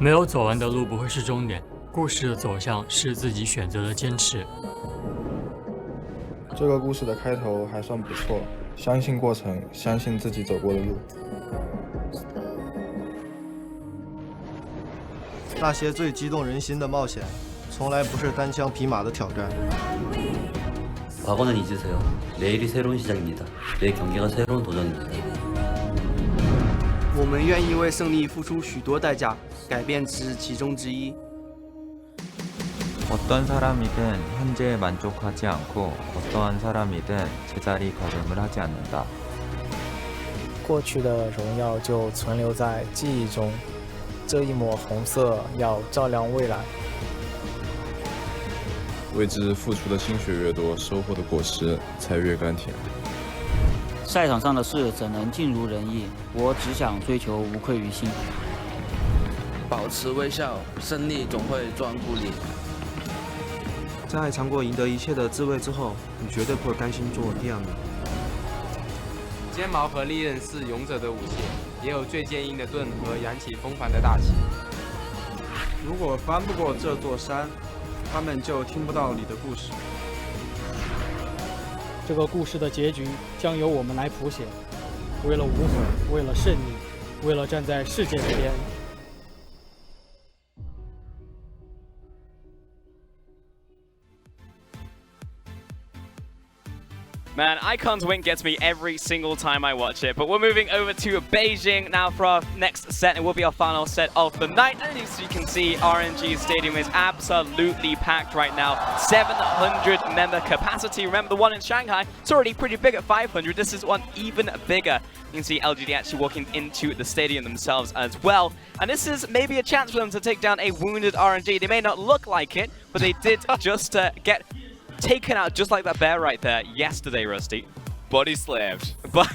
没有走完的路不会是终点，故事的走向是自己选择的坚持。这个故事的开头还算不错，相信过程，相信自己走过的路。那些最激动人心的冒险，从来不是单枪匹马的挑战。 과거는 잊으세요. 내일이 새로운 시작입니다. 내 경기가 새로운 도전입니다. 我们愿意为胜利付出许多代价，改变只是其中之一。 어떤 사람이든 현재에 만족하지 않고 어떠한 사람이든 제자리 걸음을 하지 않는다. 过去的荣耀就存留在记忆中，这一抹红色要照亮未来。为之付出的心血越多，收获的果实才越甘甜。赛场上的事怎能尽如人意？我只想追求无愧于心。保持微笑，胜利总会专顾你。 在尝过赢得一切的滋味之后，你绝对不会甘心做第二名。尖矛和利刃是勇者的武器，也有最坚硬的盾和扬起风帆的大旗。如果翻不过这座山，他们就听不到你的故事。这个故事的结局将由我们来谱写。为了无悔，为了胜利，为了站在世界这边。 Man, Icon's win gets me every single time I watch it. But we're moving over to Beijing now for our next set. It will be our final set of the night. And as you can see, RNG Stadium is absolutely packed right now. 700 member capacity. Remember, the one in Shanghai, it's already pretty big at 500. This is one even bigger. You can see LGD actually walking into the stadium themselves as well. And this is maybe a chance for them to take down a wounded RNG. They may not look like it, but they did just get taken out just like that bear right there yesterday, Rusty. Body slammed. But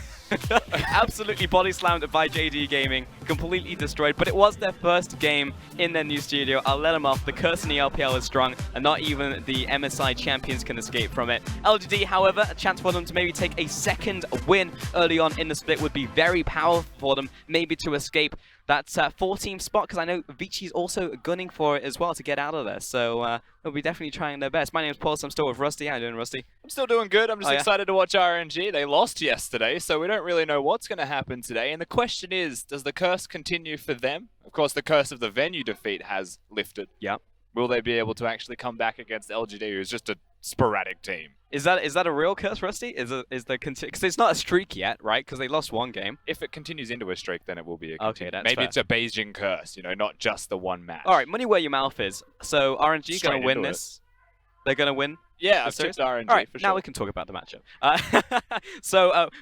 absolutely body slammed by JD Gaming, completely destroyed. But it was their first game in their new studio. I'll let them off. The curse in the LPL is strong, and not even the MSI champions can escape from it. LGD, however, a chance for them to maybe take a second win early on in the split would be very powerful for them, maybe to escape that 4-team spot, because I know Vici's also gunning for it as well to get out of there. So they'll be definitely trying their best. My name's Paul, so I'm still with Rusty. How you doing, Rusty? I'm still doing good. I'm just excited to watch RNG. They lost yesterday, so we don't really know what's going to happen today. And the question is, does the curse continue for them? Of course, the curse of the venue defeat has lifted. Yeah. Will they be able to actually come back against LGD, who's just a sporadic team? Is that a real curse, Rusty? Because it's not a streak yet, right? Because they lost one game. If it continues into a streak, then it will be a okay. That's maybe fair. It's a Beijing curse, you know, not just the one match. All right, money where your mouth is. So RNG gonna win this. They're gonna win. Yeah, I've tipped RNG All right, for sure. now we can talk about the matchup.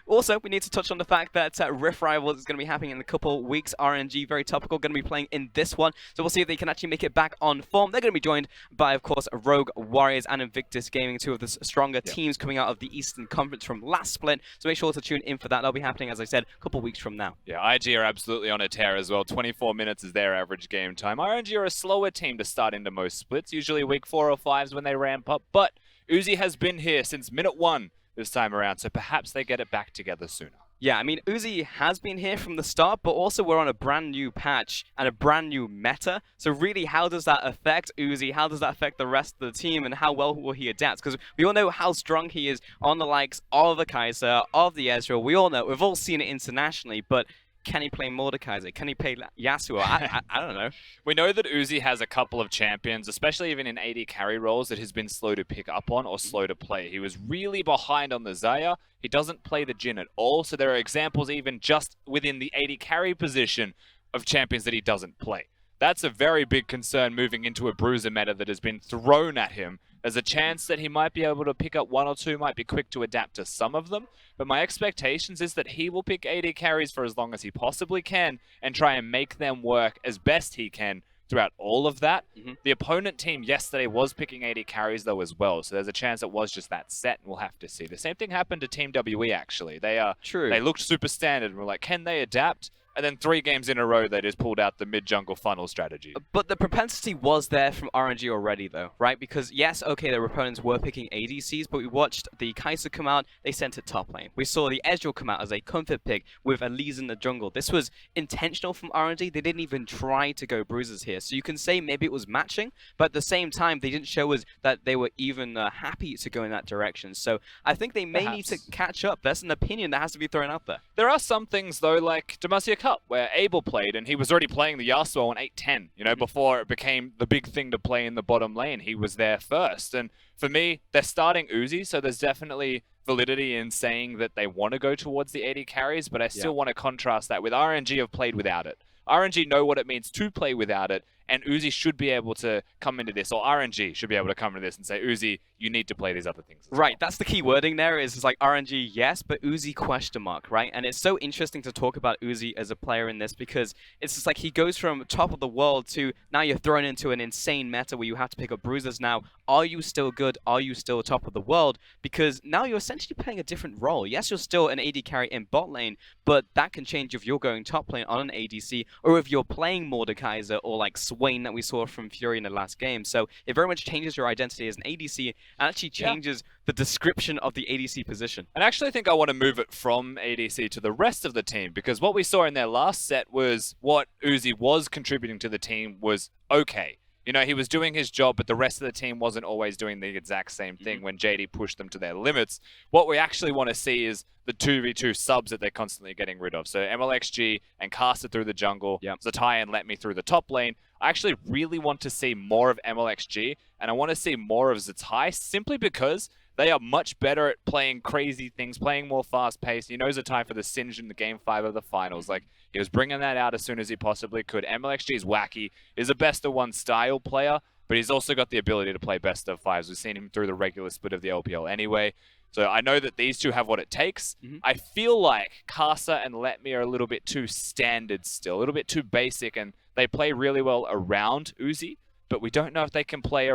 Also, we need to touch on the fact that Rift Rivals is going to be happening in a couple weeks. RNG, very topical, going to be playing in this one. So we'll see if they can actually make it back on form. They're going to be joined by, of course, Rogue Warriors and Invictus Gaming, two of the stronger teams coming out of the Eastern Conference from last split. So make sure to tune in for that. That'll be happening, as I said, a couple weeks from now. Yeah, IG are absolutely on a tear as well. 24 minutes is their average game time. RNG are a slower team to start into most splits, usually week 4 or 5s when they ramp up, but Uzi has been here since minute 1 this time around, so perhaps they get it back together sooner. Yeah, I mean, Uzi has been here from the start, but also we're on a brand new patch and a brand new meta. So really, how does that affect Uzi? How does that affect the rest of the team, and how well will he adapt? Because we all know how strong he is on the likes of the Kaiser, of the Ezreal. We all know, we've all seen it internationally, but can he play Mordekaiser? Can he play Yasuo? I don't know. We know that Uzi has a couple of champions, especially even in AD carry roles, that has been slow to pick up on or slow to play. He was really behind on the Xayah. He doesn't play the Jhin at all, so there are examples even just within the AD carry position of champions that he doesn't play. That's a very big concern moving into a bruiser meta that has been thrown at him. There's a chance that he might be able to pick up 1 or 2, might be quick to adapt to some of them, but my expectations is that he will pick AD carries for as long as he possibly can and try and make them work as best he can throughout all of that. The opponent team yesterday was picking AD carries though as well, so there's a chance it was just that set, and we'll have to see. The same thing happened to Team WE actually. They looked super standard and we're like, can they adapt? and then 3 games in a row they just pulled out the mid-jungle funnel strategy. But the propensity was there from RNG already though, right? Because yes, okay, their opponents were picking ADCs, but we watched the Kai'Sa come out, they sent it top lane. We saw the Ezreal come out as a comfort pick with Elise in the jungle. This was intentional from RNG, they didn't even try to go bruises here. So you can say maybe it was matching, but at the same time, they didn't show us that they were even happy to go in that direction. So I think they may need to catch up. That's an opinion that has to be thrown out there. There are some things though, like Demacia Cup, where Abel played and he was already playing the Yasuo on 8-10, you know, before it became the big thing to play in the bottom lane. He was there first. And for me, they're starting Uzi, so there's definitely validity in saying that they want to go towards the AD carries, but I still want to contrast that with RNG have played without it. RNG know what it means to play without it, and Uzi should be able to come into this, or RNG should be able to come into this and say, Uzi, you need to play these other things. Right, that's the key wording there is like RNG, yes, but Uzi question mark, right? And it's so interesting to talk about Uzi as a player in this because it's just like he goes from top of the world to now you're thrown into an insane meta where you have to pick up bruisers now. Are you still good? Are you still top of the world? Because now you're essentially playing a different role. Yes, you're still an AD carry in bot lane, but that can change if you're going top lane on an ADC or if you're playing Mordekaiser or like Swain that we saw from Fury in the last game. So it very much changes your identity as an ADC and actually changes the description of the ADC position. And I actually think I want to move it from ADC to the rest of the team because what we saw in their last set was what Uzi was contributing to the team was okay. You know, he was doing his job, but the rest of the team wasn't always doing the exact same thing when JD pushed them to their limits. What we actually want to see is the 2v2 subs that they're constantly getting rid of. So MLXG and Kai'Sa through the jungle, Zatai and Let Me through the top lane. I actually really want to see more of MLXG, and I want to see more of Zatai simply because they are much better at playing crazy things, playing more fast-paced. You know Zatai for the Singe in the Game 5 of the finals. Like, he was bringing that out as soon as he possibly could. MLXG is wacky. He's a best-of-1 style player, but he's also got the ability to play best-of-5s. We've seen him through the regular split of the LPL anyway. So I know that these two have what it takes. I feel like Kai'Sa and Let Me are a little bit too standard still, a little bit too basic, and they play really well around Uzi, but we don't know if they can play,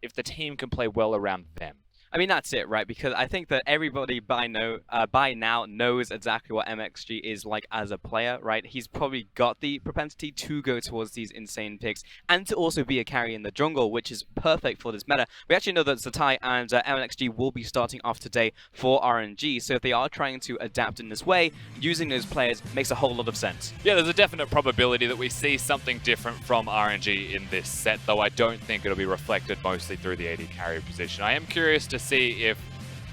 if the team can play well around them. I mean, that's it, right? Because I think that everybody by now knows exactly what MXG is like as a player, right? He's probably got the propensity to go towards these insane picks and to also be a carry in the jungle, which is perfect for this meta. We actually know that Zatai and MXG will be starting off today for RNG, so if they are trying to adapt in this way, using those players makes a whole lot of sense. Yeah, there's a definite probability that we see something different from RNG in this set, though I don't think it'll be reflected mostly through the AD carry position. I am curious to see if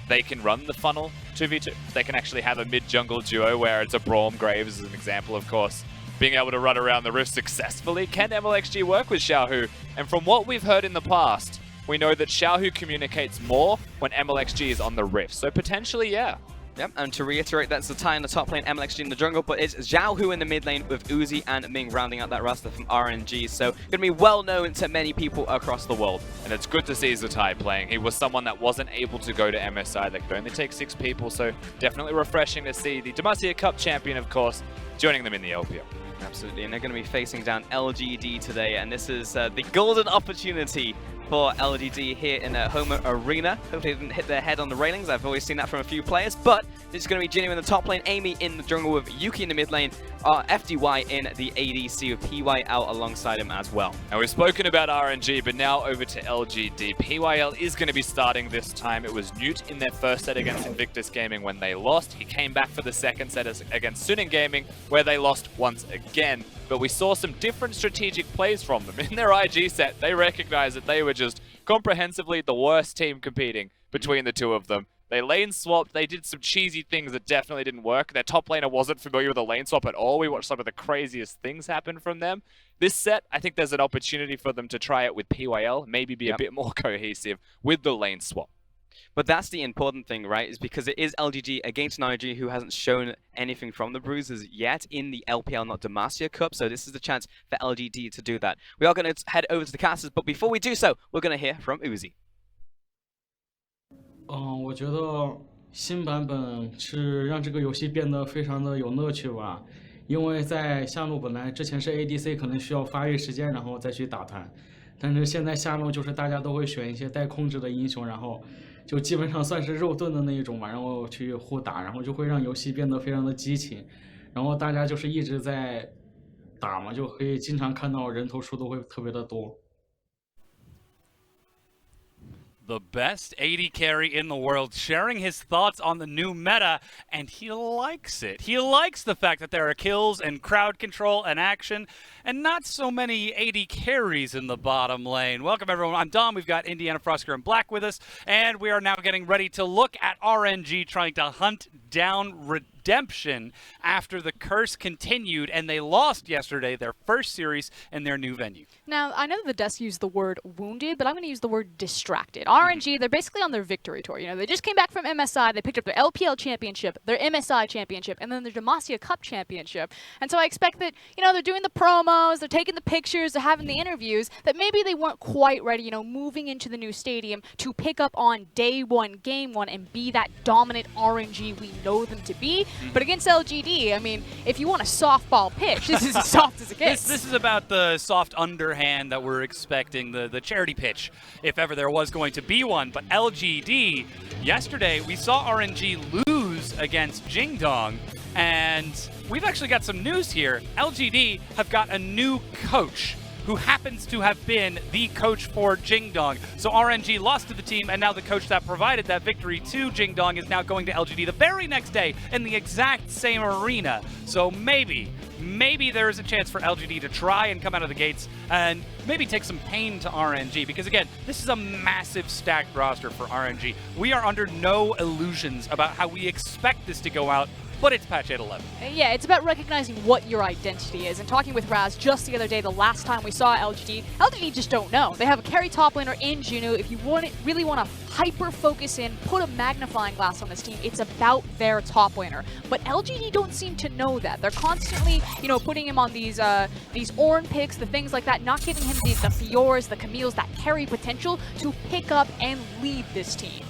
they can run the funnel 2v2. They can actually have a mid-jungle duo where it's a Braum Graves as an example, of course, being able to run around the rift successfully. Can MLXG work with Xiaohu? And from what we've heard in the past, we know that Xiaohu communicates more when MLXG is on the rift. So potentially, yeah. Yep, and to reiterate, that's Zatai in the top lane, MLXG in the jungle, but it's Xiaohu in the mid lane with Uzi and Ming rounding out that roster from RNG, so going to be well known to many people across the world. And it's good to see Zatai playing. He was someone that wasn't able to go to MSI, that could only take 6 people, so definitely refreshing to see the Demacia Cup champion, of course, joining them in the LPL. Absolutely, and they're going to be facing down LGD today, and this is the golden opportunity for LGD here in their home arena. Hopefully they didn't hit their head on the railings. I've always seen that from a few players, but it's going to be Jinny in the top lane, Amy in the jungle with Yuki in the mid lane, FDY in the ADC with PYL alongside him as well. Now we've spoken about RNG, but now over to LGD. PYL is going to be starting this time. It was Newt in their first set against Invictus Gaming when they lost. He came back for the second set against Suning Gaming where they lost once again. But we saw some different strategic plays from them. In their IG set, they recognized that they were just comprehensively the worst team competing between the two of them. They lane swapped, they did some cheesy things that definitely didn't work. Their top laner wasn't familiar with a lane swap at all. We watched some of the craziest things happen from them. This set, I think there's an opportunity for them to try it with PYL, maybe be a bit more cohesive with the lane swap. But that's the important thing, right? Is because it is LGD against an RNG who hasn't shown anything from the bruisers yet in the LPL, not Demacia Cup. So this is the chance for LGD to do that. We are going to head over to the casters, but before we do so, we're going to hear from Uzi. 我觉得新版本是让这个游戏变得非常的有乐趣吧，因为在下路本来之前是 ADC 可能需要发育时间然后再去打团，但是现在下路就是大家都会选一些带控制的英雄，然后就基本上算是肉盾的那一种嘛，然后去互打，然后就会让游戏变得非常的激情。然后大家就是一直在打嘛，就可以经常看到人头数都会特别的多。The best AD carry in the world, sharing his thoughts on the new meta, and he likes it. He likes the fact that there are kills and crowd control and action, and not so many AD carries in the bottom lane. Welcome, everyone. I'm Dom. We've got Indiana FLICKR and Black with us, and we are now getting ready to look at RNG trying to hunt down redemption after the curse continued, and they lost yesterday their first series in their new venue. Now, I know the desk used the word wounded, but I'm going to use the word distracted. RNG, they're basically on their victory tour. You know, they just came back from MSI, they picked up their LPL championship, their MSI championship, and then their Demacia Cup championship. And so I expect that, you know, they're doing the promos, they're taking the pictures, they're having the interviews, that maybe they weren't quite ready, you know, moving into the new stadium to pick up on day one, game one, and be that dominant RNG we know them to be. But against LGD, I mean, if you want a softball pitch, this is as soft as it gets. This is about the soft underhand that we're expecting, the charity pitch, if ever there was going to be one. But LGD, yesterday we saw RNG lose against Jingdong, and we've actually got some news here. LGD have got a new coach who happens to have been the coach for Jingdong. So RNG lost to the team, and now the coach that provided that victory to Jingdong is now going to LGD the very next day in the exact same arena. So maybe there is a chance for LGD to try and come out of the gates and maybe take some pain to RNG, because again, this is a massive stacked roster for RNG. We are under no illusions about how we expect this to go out, but it's patch 8.11. Yeah, it's about recognizing what your identity is. And talking with Raz just the other day, the last time we saw LGD just don't know. They have a carry top laner in Juno. If you really want to hyper-focus in, put a magnifying glass on this team, it's about their top laner. But LGD don't seem to know that. They're constantly, you know, putting him on these Ornn picks, the things like that, not giving him the Fiors, the Camille's, that carry potential to pick up and lead this team.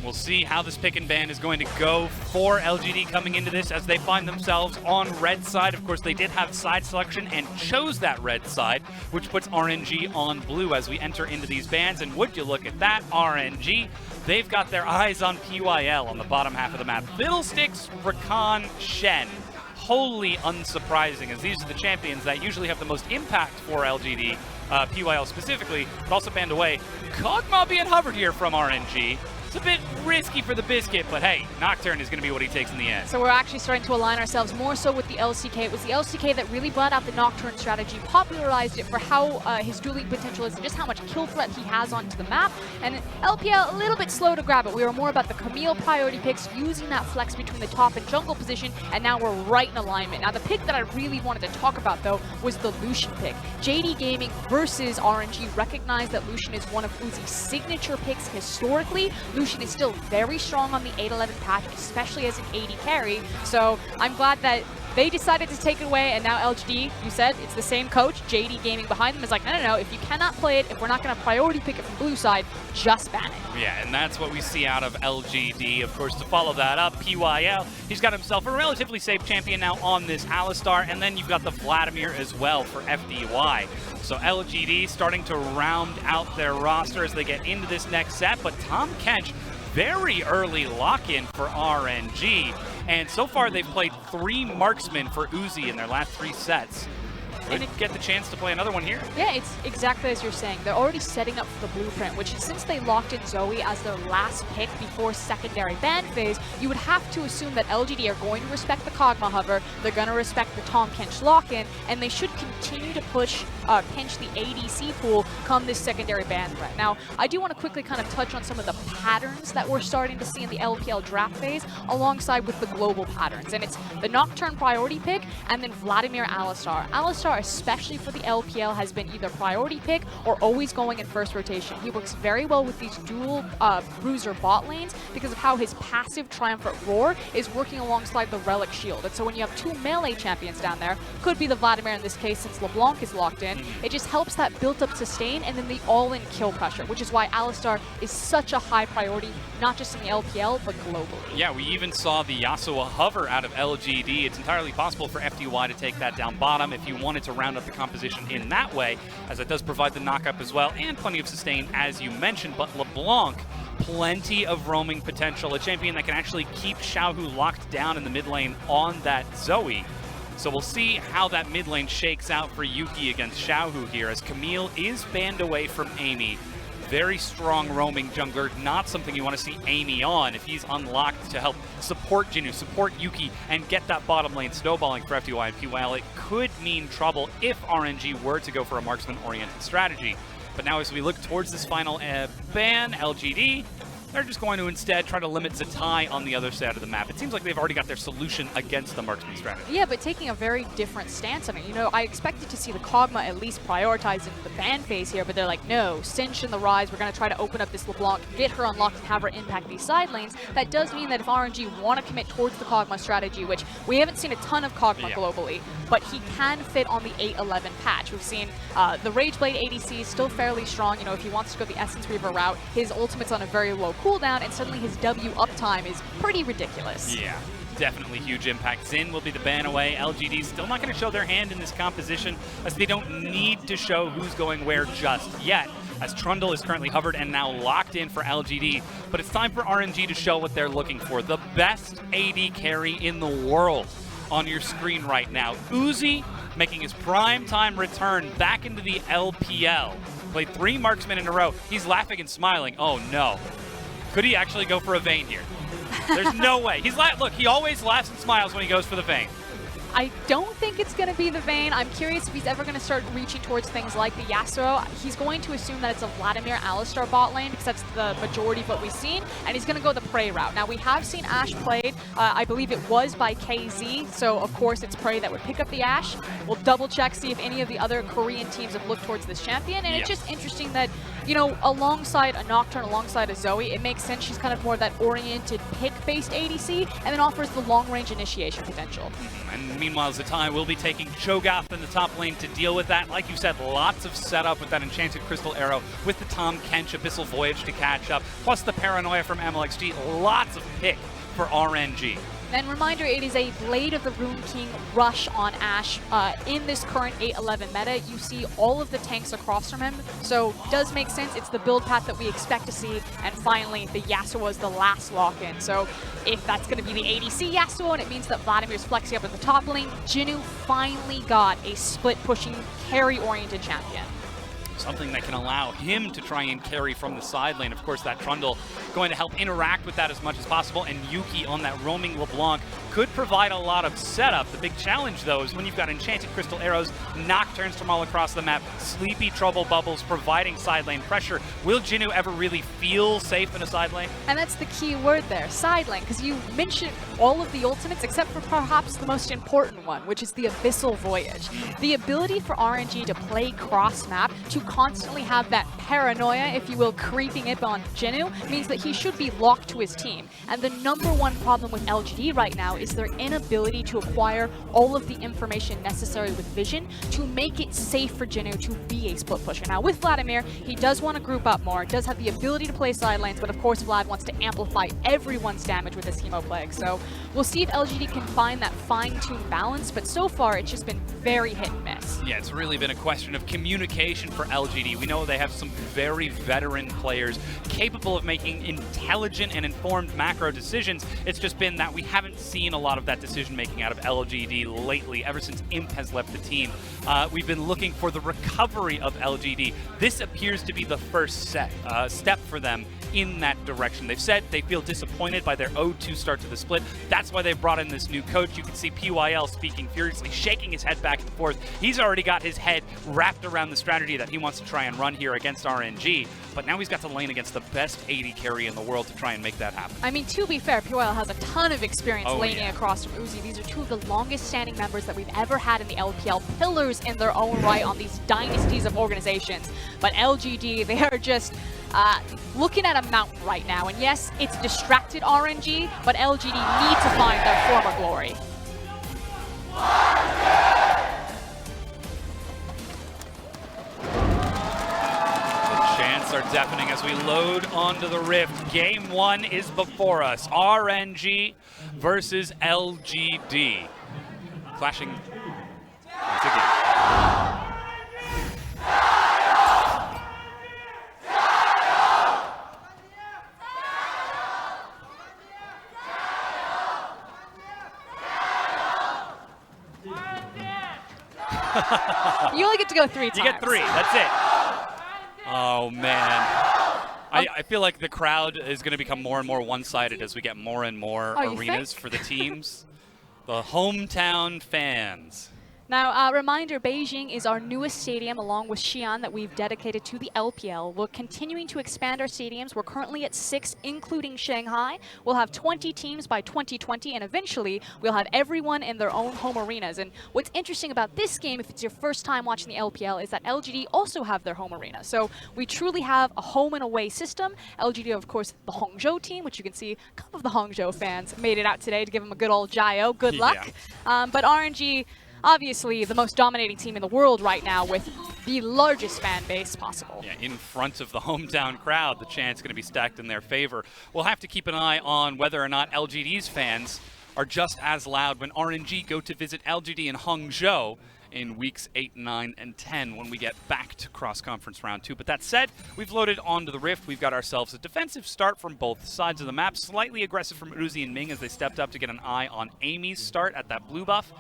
We'll see how this pick and ban is going to go for LGD coming into this as they find themselves on red side. Of course, they did have side selection and chose that red side, which puts RNG on blue as we enter into these bans. And would you look at that, RNG, they've got their eyes on PYL on the bottom half of the map. Fiddlesticks, Rakan, Shen. Wholly unsurprising, as these are the champions that usually have the most impact for LGD, PYL specifically, but also banned away. Kog'Maw being hovered here from RNG. It's a bit risky for the biscuit, but hey, Nocturne is going to be what he takes in the end. So we're actually starting to align ourselves more so with the LCK. It was the LCK that really brought out the Nocturne strategy, popularized it for how his dueling potential is and just how much kill threat he has onto the map. And LPL, a little bit slow to grab it. We were more about the Camille priority picks, using that flex between the top and jungle position, and now we're right in alignment. Now the pick that I really wanted to talk about, though, was the Lucian pick. JD Gaming versus RNG recognized that Lucian is one of Uzi's signature picks historically. Lucian is still very strong on the 8.11 patch, especially as an AD carry. So I'm glad that they decided to take it away, and now LGD, you said, it's the same coach, JD Gaming behind them, is like, no, if you cannot play it, if we're not going to priority pick it from blue side, just ban it. Yeah, and that's what we see out of LGD. Of course, to follow that up, PYL, he's got himself a relatively safe champion now on this Alistar, and then you've got the Vladimir as well for FDY. So LGD starting to round out their roster as they get into this next set, but Tom Kench, very early lock-in for RNG, and so far they've played 3 marksmen for Uzi in their last 3 sets. And get the chance to play another one here. Yeah, it's exactly as you're saying. They're already setting up for the blueprint, which since they locked in Zoe as their last pick before secondary ban phase, you would have to assume that LGD are going to respect the Kog'Maw hover, they're going to respect the Tom Kench lock-in, and they should continue to push pinch the ADC pool come this secondary ban threat. Now, I do want to quickly kind of touch on some of the patterns that we're starting to see in the LPL draft phase alongside with the global patterns. And it's the Nocturne priority pick and then Vladimir Alistar. Alistar, especially for the LPL, has been either priority pick or always going in first rotation. He works very well with these dual bruiser bot lanes because of how his passive Triumphant Roar is working alongside the Relic Shield. And so when you have 2 melee champions down there, could be the Vladimir in this case since LeBlanc is locked in, it just helps that built-up sustain and then the all-in kill pressure, which is why Alistar is such a high priority, not just in the LPL, but globally. Yeah, we even saw the Yasuo hover out of LGD. It's entirely possible for FDY to take that down bottom if you wanted to round up the composition in that way, as it does provide the knock-up as well, and plenty of sustain, as you mentioned. But LeBlanc, plenty of roaming potential, a champion that can actually keep Xiaohu locked down in the mid lane on that Zoe. So we'll see how that mid lane shakes out for Yuki against Xiaohu here, as Camille is banned away from Amy. Very strong roaming jungler, not something you want to see Amy on if he's unlocked to help support Jinu, support Yuki, and get that bottom lane snowballing for FTY and PYL. It could mean trouble if RNG were to go for a marksman-oriented strategy. But now as we look towards this final ban, LGD, they're just going to instead try to limit Zatai on the other side of the map. It seems like they've already got their solution against the marksman strategy. Yeah, but taking a very different stance on it. You know, I expected to see the Kog'Maw at least prioritizing the ban phase here, but they're like, no, Cinch in the Rise, we're going to try to open up this LeBlanc, get her unlocked, and have her impact these side lanes. That does mean that if RNG want to commit towards the Kog'Maw strategy, which we haven't seen a ton of Kog'Maw globally, but he can fit on the 8-11 patch. We've seen the Rageblade ADC is still fairly strong. You know, if he wants to go the Essence Reaver route, his ultimate's on a very low cooldown, and suddenly his W uptime is pretty ridiculous. Yeah, definitely huge impact. Xin will be the ban away. LGD still not going to show their hand in this composition, as they don't need to show who's going where just yet, as Trundle is currently hovered and now locked in for LGD. But it's time for RNG to show what they're looking for. The best AD carry in the world on your screen right now. Uzi making his prime time return back into the LPL. Played 3 marksmen in a row. He's laughing and smiling. Oh no. Could he actually go for a Vayne here? There's no way. Look, he always laughs and smiles when he goes for the Vayne. I don't think it's going to be the Vayne. I'm curious if he's ever going to start reaching towards things like the Yasuo. He's going to assume that it's a Vladimir Alistar bot lane because that's the majority of what we've seen, and he's going to go the Prey route. Now, we have seen Ashe played. I believe it was by KZ, so of course it's Prey that would pick up the Ashe. We'll double check, see if any of the other Korean teams have looked towards this champion, and it's just interesting that, you know, alongside a Nocturne, alongside a Zoe, it makes sense she's kind of more that oriented pick-based ADC, and then offers the long-range initiation potential. And meanwhile, Zatai will be taking Cho'Gath in the top lane to deal with that. Like you said, lots of setup with that Enchanted Crystal Arrow, with the Tahm Kench Abyssal Voyage to catch up, plus the Paranoia from MLXG. Lots of pick for RNG. And reminder, it is a Blade of the Rune King rush on Ashe. In this current 8-11 meta, you see all of the tanks across from him, so does make sense. It's the build path that we expect to see, and finally, the Yasuo is the last lock-in. So if that's going to be the ADC Yasuo, and it means that Vladimir's flexing up in the top lane, Jinu finally got a split-pushing, carry-oriented champion. Something that can allow him to try and carry from the side lane. Of course, that Trundle going to help interact with that as much as possible, and Yuki on that roaming LeBlanc could provide a lot of setup. The big challenge, though, is when you've got Enchanted Crystal Arrows, Nocturnes from all across the map, Sleepy Trouble Bubbles providing side lane pressure. Will Jinu ever really feel safe in a side lane? And that's the key word there, side lane, because you mentioned all of the ultimates except for perhaps the most important one, which is the Abyssal Voyage. The ability for RNG to play cross-map, to constantly have that paranoia, if you will, creeping up on Jinu, means that he should be locked to his team. And the #1 problem with LGD right now is their inability to acquire all of the information necessary with vision to make it safe for Jinu to be a split pusher. Now with Vladimir, he does want to group up more, does have the ability to play side lanes, but of course Vlad wants to amplify everyone's damage with his Hemoplague. So we'll see if LGD can find that fine-tuned balance, but so far it's just been very hit and miss. Yeah, it's really been a question of communication for LGD. We know they have some very veteran players capable of making intelligent and informed macro decisions. It's just been that we haven't seen a lot of that decision making out of LGD lately, ever since Imp has left the team. We've been looking for the recovery of LGD. This appears to be the first step for them in that direction. They've said they feel disappointed by their 0-2 start to the split. That's why they've brought in this new coach. You can see PYL speaking furiously, shaking his head back and forth. He's already got his head wrapped around the strategy that he wants to try and run here against RNG, but now he's got to lane against the best AD carry in the world to try and make that happen. I mean, to be fair, PYL has a ton of experience laning across from Uzi. These are two of the longest standing members that we've ever had in the LPL, pillars in their own right on these dynasties of organizations. But LGD, they are just looking at a mountain right now. And yes, it's distracted RNG, but LGD need to find their former glory. The chants are deafening as we load onto the Rift. Game 1 is before us. RNG versus LGD. Clashing once again. You only get to go 3 times. You get 3, that's it. Oh, man. I feel like the crowd is going to become more and more one-sided as we get more and more arenas for the teams. The hometown fans. Now, reminder, Beijing is our newest stadium along with Xi'an that we've dedicated to the LPL. We're continuing to expand our stadiums. We're currently at 6, including Shanghai. We'll have 20 teams by 2020, and eventually we'll have everyone in their own home arenas. And what's interesting about this game, if it's your first time watching the LPL, is that LGD also have their home arena. So we truly have a home and away system. LGD, of course, the Hangzhou team, which you can see a couple of the Hangzhou fans made it out today to give them a good old Jiao. Good luck. But RNG, obviously the most dominating team in the world right now with the largest fan base possible. Yeah, in front of the hometown crowd, the chant's going to be stacked in their favor. We'll have to keep an eye on whether or not LGD's fans are just as loud when RNG go to visit LGD in Hangzhou in weeks 8, 9, and 10 when we get back to cross-conference round 2. But that said, we've loaded onto the Rift. We've got ourselves a defensive start from both sides of the map. Slightly aggressive from Uzi and Ming as they stepped up to get an eye on Amy's start at that blue buff.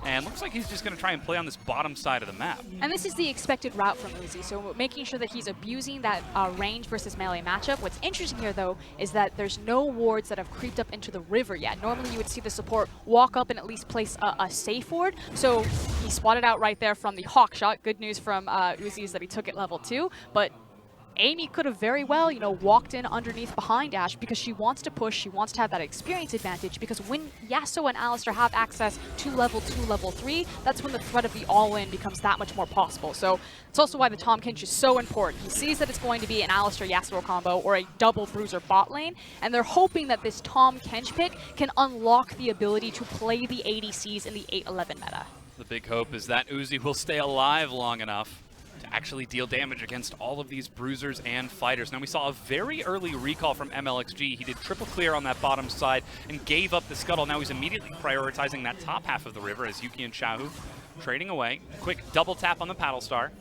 And looks like he's just going to try and play on this bottom side of the map. And this is the expected route from Uzi, so making sure that he's abusing that range versus melee matchup. What's interesting here, though, is that there's no wards that have creeped up into the river yet. Normally, you would see the support walk up and at least place a safe ward. So he spotted out right there from the hawk shot. Good news from Uzi is that he took it level 2, but Amy could have very well, you know, walked in underneath behind Ashe because she wants to push, she wants to have that experience advantage, because when Yasuo and Alistar have access to level 2, level 3, that's when the threat of the all-in becomes that much more possible. So it's also why the Tahm Kench is so important. He sees that it's going to be an Alistar Yasuo combo or a double bruiser bot lane, and they're hoping that this Tahm Kench pick can unlock the ability to play the ADCs in the 8-11 meta. The big hope is that Uzi will stay alive long enough to actually deal damage against all of these bruisers and fighters. Now, we saw a very early recall from MLXG. He did triple clear on that bottom side and gave up the scuttle. Now he's immediately prioritizing that top half of the river as Yuki and Xiaohu trading away. Quick double tap on the paddle star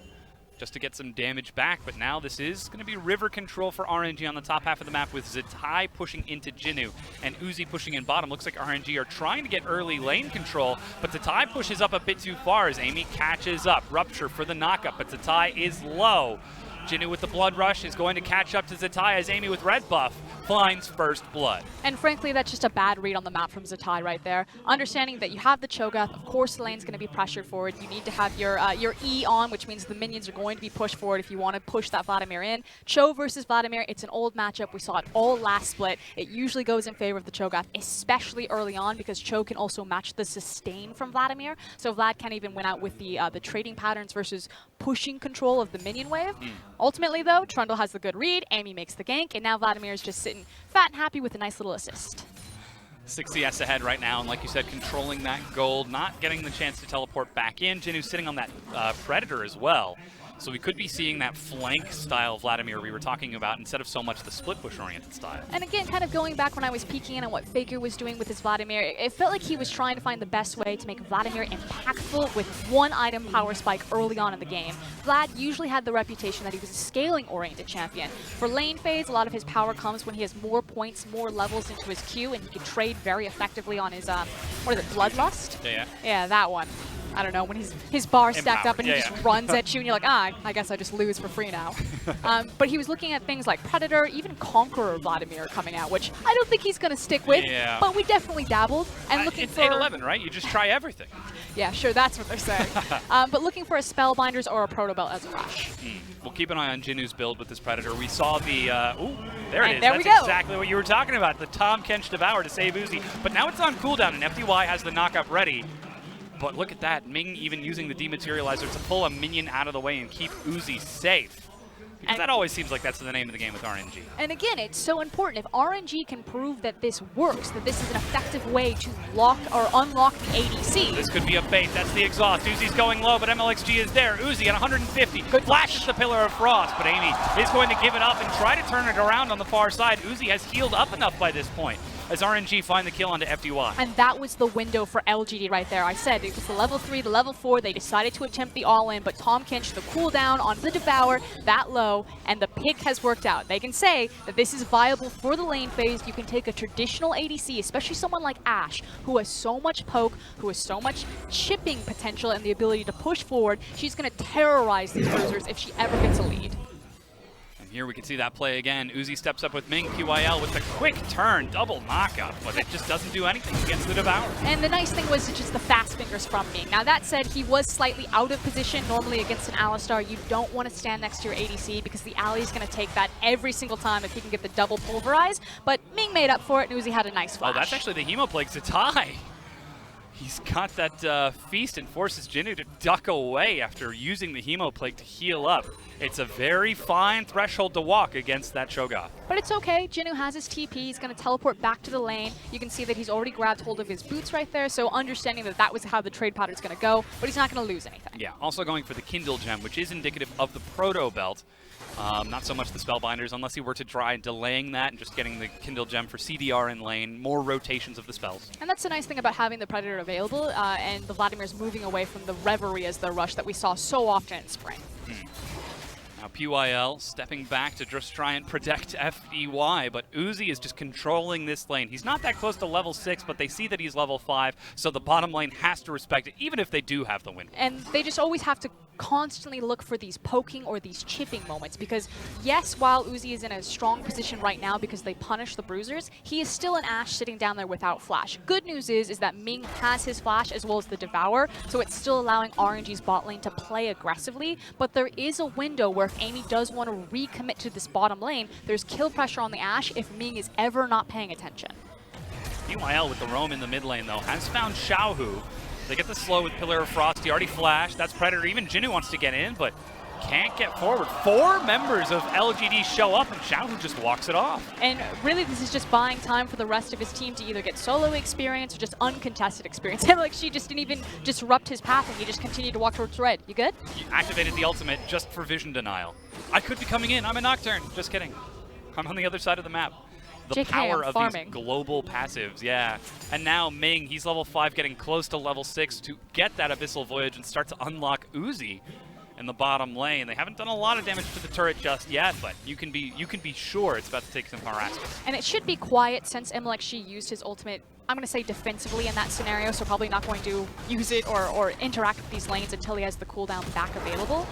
just to get some damage back, but now this is going to be river control for RNG on the top half of the map with Zatai pushing into Jinnu and Uzi pushing in bottom. Looks like RNG are trying to get early lane control, but Zatai pushes up a bit too far as Amy catches up. Rupture for the knockup, but Zatai is low. Jinnu with the blood rush is going to catch up to Zatai as Amy with red buff finds first blood. And frankly, that's just a bad read on the map from Zatai right there. Understanding that you have the Cho'Gath, of course the lane's going to be pressured forward. You need to have your E on, which means the minions are going to be pushed forward if you want to push that Vladimir in. Cho versus Vladimir, it's an old matchup. We saw it all last split. It usually goes in favor of the Cho'Gath, especially early on, because Cho can also match the sustain from Vladimir. So Vlad can't even win out with the trading patterns versus pushing control of the minion wave. Ultimately, though, Trundle has the good read, Amy makes the gank, and now Vladimir is just sitting fat and happy with a nice little assist. 6 CS ahead right now, and like you said, controlling that gold, not getting the chance to teleport back in. Jinnu sitting on that Predator as well. So we could be seeing that flank-style Vladimir we were talking about instead of so much the split-push-oriented style. And again, kind of going back when I was peeking in on what FLICKR was doing with his Vladimir, it felt like he was trying to find the best way to make Vladimir impactful with one item power spike early on in the game. Vlad usually had the reputation that he was a scaling-oriented champion. For lane phase, a lot of his power comes when he has more points, more levels into his Q, and he can trade very effectively on his, what is it, Bloodlust? Yeah, that one. I don't know, when his bar stacked up and he just runs at you and you're like, I guess I just lose for free now. But he was looking at things like Predator, even Conqueror Vladimir coming out, which I don't think he's going to stick with, but we definitely dabbled. And looking it's for 8-11, right? You just try everything. Yeah, sure, that's what they're saying. But looking for a Spellbinders or a Proto Belt as a rush. We'll keep an eye on Jinnu's build with this Predator. We saw the, ooh, there it is. There That's we go. Exactly what you were talking about, the Tahm Kench Devour to save Uzi. But now it's on cooldown, and FDY has the knockup ready. But look at that, Ming even using the Dematerializer to pull a minion out of the way and keep Uzi safe. Because that always seems like that's the name of the game with RNG. And again, it's so important. If RNG can prove that this works, that this is an effective way to lock or unlock the ADC. This could be a bait. That's the exhaust. Uzi's going low, but MLXG is there. Uzi at 150. Good flashes the Pillar of Frost, but Amy is going to give it up and try to turn it around on the far side. Uzi has healed up enough by this point. as RNG find the kill onto FDY. And that was the window for LGD right there. I said it was the level 3, the level 4. They decided to attempt the all-in, but Tom Kinch, the cooldown on the Devour, that low, and the pick has worked out. They can say that this is viable for the lane phase. You can take a traditional ADC, especially someone like Ashe, who has so much poke, who has so much chipping potential and the ability to push forward. She's going to terrorize these bruisers if she ever gets a lead. Here we can see that play again. Uzi steps up with Ming. PYL with the quick turn, double knockup, but it just doesn't do anything against the Devour. And the nice thing was just the fast fingers from Ming. Now that said, he was slightly out of position. Normally against an Alistar, you don't want to stand next to your ADC because the ally is going to take that every single time if he can get the double pulverize. But Ming made up for it, and Uzi had a nice flash. Oh, that's actually the Hemoplague to tie. He's got that feast and forces Jinnu to duck away after using the Hemoplague to heal up. It's a very fine threshold to walk against that Cho'Gath. But it's okay. Jinnu has his TP. He's going to teleport back to the lane. You can see that he's already grabbed hold of his boots right there, so understanding that that was how the trade pattern's going to go, but he's not going to lose anything. Yeah, also going for the Kindle Gem, which is indicative of the Proto Belt. Not so much the Spellbinders, unless he were to try delaying that and just getting the Kindle Gem for CDR in lane, more rotations of the spells. And that's the nice thing about having the Predator available, and the Vladimir's moving away from the Reverie as the rush that we saw so often in Spring. Now PYL stepping back to just try and protect FDY, but Uzi is just controlling this lane. He's not that close to level 6, but they see that he's level 5, so the bottom lane has to respect it, even if they do have the win. And they just always have to constantly look for these poking or these chipping moments, because yes, while Uzi is in a strong position right now because they punish the bruisers, he is still an Ashe sitting down there without flash. Good news is that Ming has his flash as well as the Devour, so it's still allowing RNG's bot lane to play aggressively, but there is a window where if Amy does want to recommit to this bottom lane, there's kill pressure on the Ashe if Ming is ever not paying attention. PYL with the roam in the mid lane though has found Xiaohu. They get the slow with Pillar of Frost. He already flashed. That's Predator. Even Jinnu wants to get in, but can't get forward. 4 members of LGD show up, and Xiaohu just walks it off. And really, this is just buying time for the rest of his team to either get solo experience or just uncontested experience. Like, she just didn't even disrupt his path, and he just continued to walk towards red. You good? He activated the ultimate just for vision denial. I could be coming in. I'm a Nocturne. Just kidding. I'm on the other side of the map. The JK, power of farming. these global passives, yeah. And now Ming, he's level 5, getting close to level 6 to get that Abyssal Voyage and start to unlock Uzi in the bottom lane. They haven't done a lot of damage to the turret just yet, but you can be sure it's about to take some harassment. And it should be quiet since MLXG used his ultimate, I'm going to say defensively in that scenario, so probably not going to use it or interact with these lanes until he has the cooldown back available.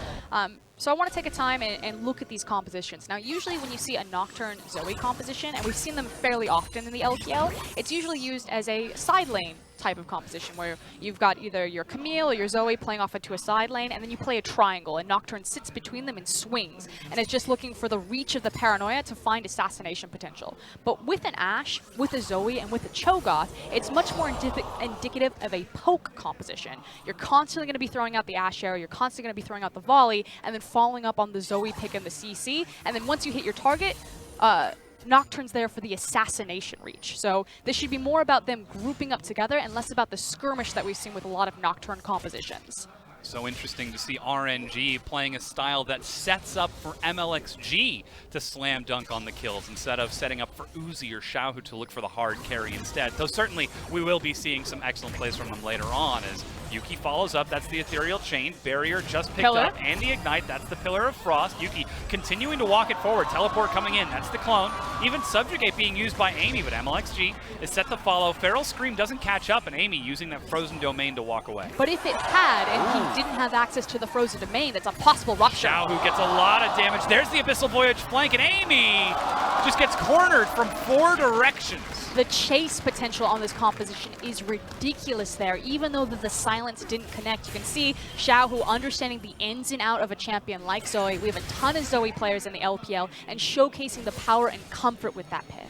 So I want to take a time and look at these compositions. Now, usually when you see a Nocturne Zoe composition, and we've seen them fairly often in the LPL, it's usually used as a side lane type of composition where you've got either your Camille or your Zoe playing off into a side lane, and then you play a triangle, and Nocturne sits between them and swings, and is just looking for the reach of the Paranoia to find assassination potential. But with an Ashe, with a Zoe, and with a Cho'Gath, it's much more indicative of a poke composition. You're constantly going to be throwing out the Ashe arrow, you're constantly going to be throwing out the volley, and then following up on the Zoe pick and the CC, and then once you hit your target, Nocturne's there for the assassination reach. So this should be more about them grouping up together and less about the skirmish that we've seen with a lot of Nocturne compositions. So interesting to see RNG playing a style that sets up for MLXG to slam dunk on the kills instead of setting up for Uzi or Xiaohu to look for the hard carry instead. Though certainly we will be seeing some excellent plays from them later on as Yuki follows up. That's the Ethereal Chain. Barrier just picked up. And the Ignite. That's the Pillar of Frost. Yuki continuing to walk it forward. Teleport coming in. That's the clone. Even Subjugate being used by Amy, but MLXG is set to follow. Feral Scream doesn't catch up, and Amy using that Frozen Domain to walk away. But if it had, and he didn't have access to the Frozen Domain, that's a possible rupture. Xiaohu gets a lot of damage. There's the Abyssal Voyage flank, and Amy just gets cornered from 4 directions. The chase potential on this composition is ridiculous there, even though the silence didn't connect. You can see Xiaohu understanding the ins and out of a champion like Zoe. We have a ton of Zoe players in the LPL, and showcasing the power and comfort with that pick.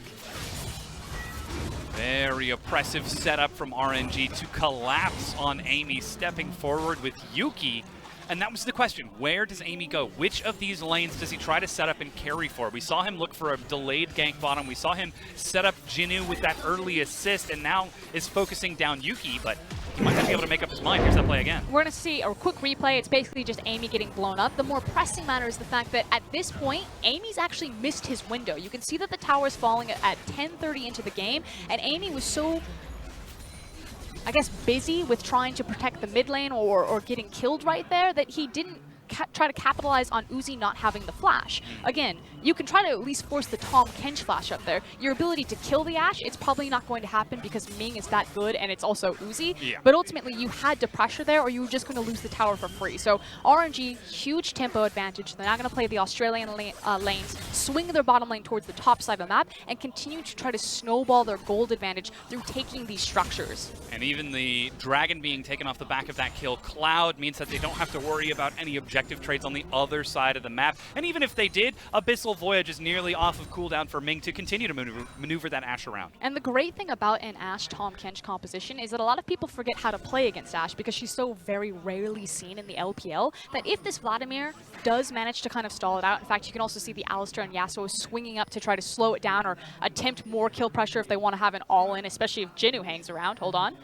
Very oppressive setup from RNG to collapse on Amy, stepping forward with Yuki. And that was the question, where does Amy go? Which of these lanes does he try to set up and carry for? We saw him look for a delayed gank bottom. We saw him set up Jinnu with that early assist, and now is focusing down Yuki, but He might not be able to make up his mind. Here's that play again. We're going to see a quick replay. It's basically just Amy getting blown up. The more pressing matter is the fact that at this point, Amy's actually missed his window. You can see that the tower is falling at 10:30 into the game, and Amy was so, I guess, busy with trying to protect the mid lane or getting killed right there that he didn't try to capitalize on Uzi not having the flash. Again, you can try to at least force the Tahm Kench flash up there. Your ability to kill the Ashe, it's probably not going to happen because Ming is that good and it's also Uzi. Yeah. But ultimately, you had to pressure there or you were just going to lose the tower for free. So RNG, huge tempo advantage. They're not going to play the Australian lanes, swing their bottom lane towards the top side of the map, and continue to try to snowball their gold advantage through taking these structures. And even the Dragon being taken off the back of that kill, Cloud means that they don't have to worry about any objective trades on the other side of the map. And even if they did, Abyssal Voyage is nearly off of cooldown for Ming to continue to maneuver that Ashe around. And the great thing about an Ashe Tahm Kench composition is that a lot of people forget how to play against Ashe because she's so very rarely seen in the LPL that if this Vladimir does manage to kind of stall it out, in fact, you can also see the Alistar and Yasuo swinging up to try to slow it down or attempt more kill pressure if they want to have an all-in, especially if Jinnu hangs around. Hold on.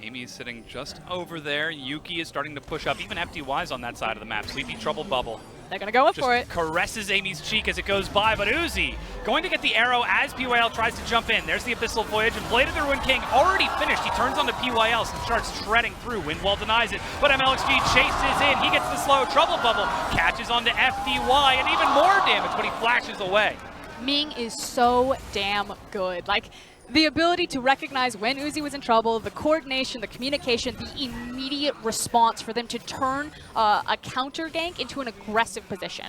Amy's sitting just over there. Yuki is starting to push up. Even FDY's on that side of the map. Sleepy Trouble Bubble. They're going to go up for it. Caresses Amy's cheek as it goes by, but Uzi going to get the arrow as PYL tries to jump in. There's the Abyssal Voyage, and Blade of the Ruined King already finished. He turns on to PYL and starts shredding through. Windwall denies it, but MLXG chases in. He gets the slow Trouble Bubble, catches onto FDY, and even more damage, but he flashes away. Ming is so damn good. Like, the ability to recognize when Uzi was in trouble, the coordination, the communication, the immediate response for them to turn a counter gank into an aggressive position.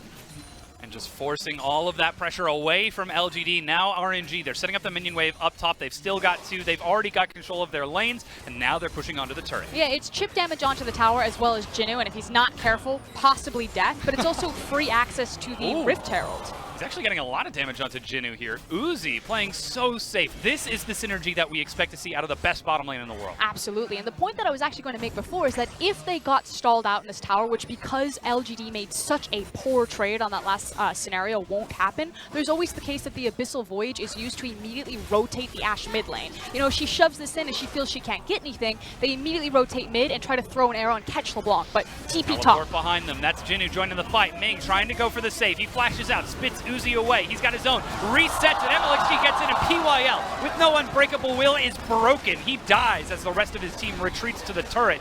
And just forcing all of that pressure away from LGD. Now RNG, they're setting up the minion wave up top. They've still got two. They've already got control of their lanes, and now they're pushing onto the turret. Yeah, it's chip damage onto the tower as well as Jinnu, and if he's not careful, possibly death, but it's also free access to the Rift Herald. He's actually getting a lot of damage onto Jinnu here. Uzi playing so safe. This is the synergy that we expect to see out of the best bottom lane in the world. Absolutely, and the point that I was actually going to make before is that if they got stalled out in this tower, which because LGD made such a poor trade on that last scenario won't happen, there's always the case that the Abyssal Voyage is used to immediately rotate the Ashe mid lane. You know, she shoves this in and she feels she can't get anything, they immediately rotate mid and try to throw an arrow and catch LeBlanc, but TP top. Behind them, that's Jinnu joining the fight. Ming trying to go for the save. He flashes out, spits Uzi away. He's got his own, resets, and MLXG gets in, and PYL, with no unbreakable will, is broken. He dies as the rest of his team retreats to the turret.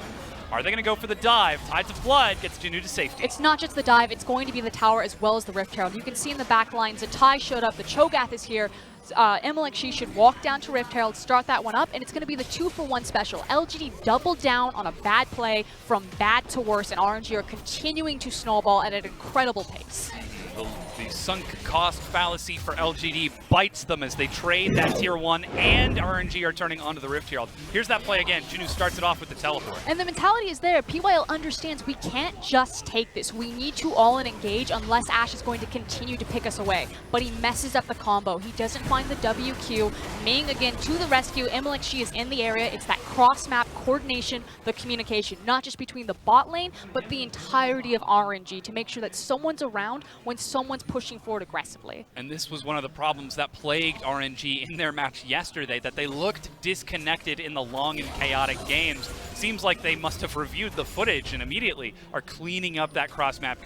Are they going to go for the dive? Tides of Blood gets Jinnu to safety. It's not just the dive, it's going to be the tower as well as the Rift Herald. You can see in the back line, Zatai showed up, the Cho'Gath is here. MLXG should walk down to Rift Herald, start that one up, and it's going to be the 2-for-1 special. LGD doubled down on a bad play from bad to worse, and RNG are continuing to snowball at an incredible pace. The sunk cost fallacy for LGD bites them as they trade that tier 1, and RNG are turning onto the Rift Herald. Here's that play again. Jinnu starts it off with the teleport. And the mentality is there. PYL understands we can't just take this. We need to all in engage unless Ashe is going to continue to pick us away. But he messes up the combo. He doesn't find the WQ. Ming again to the rescue. MLXG is in the area. It's that cross-map coordination, the communication, not just between the bot lane, but the entirety of RNG to make sure that someone's around when someone's pushing forward aggressively. And this was one of the problems that plagued RNG in their match yesterday, that they looked disconnected in the long and chaotic games. Seems like they must have reviewed the footage and immediately are cleaning up that cross-map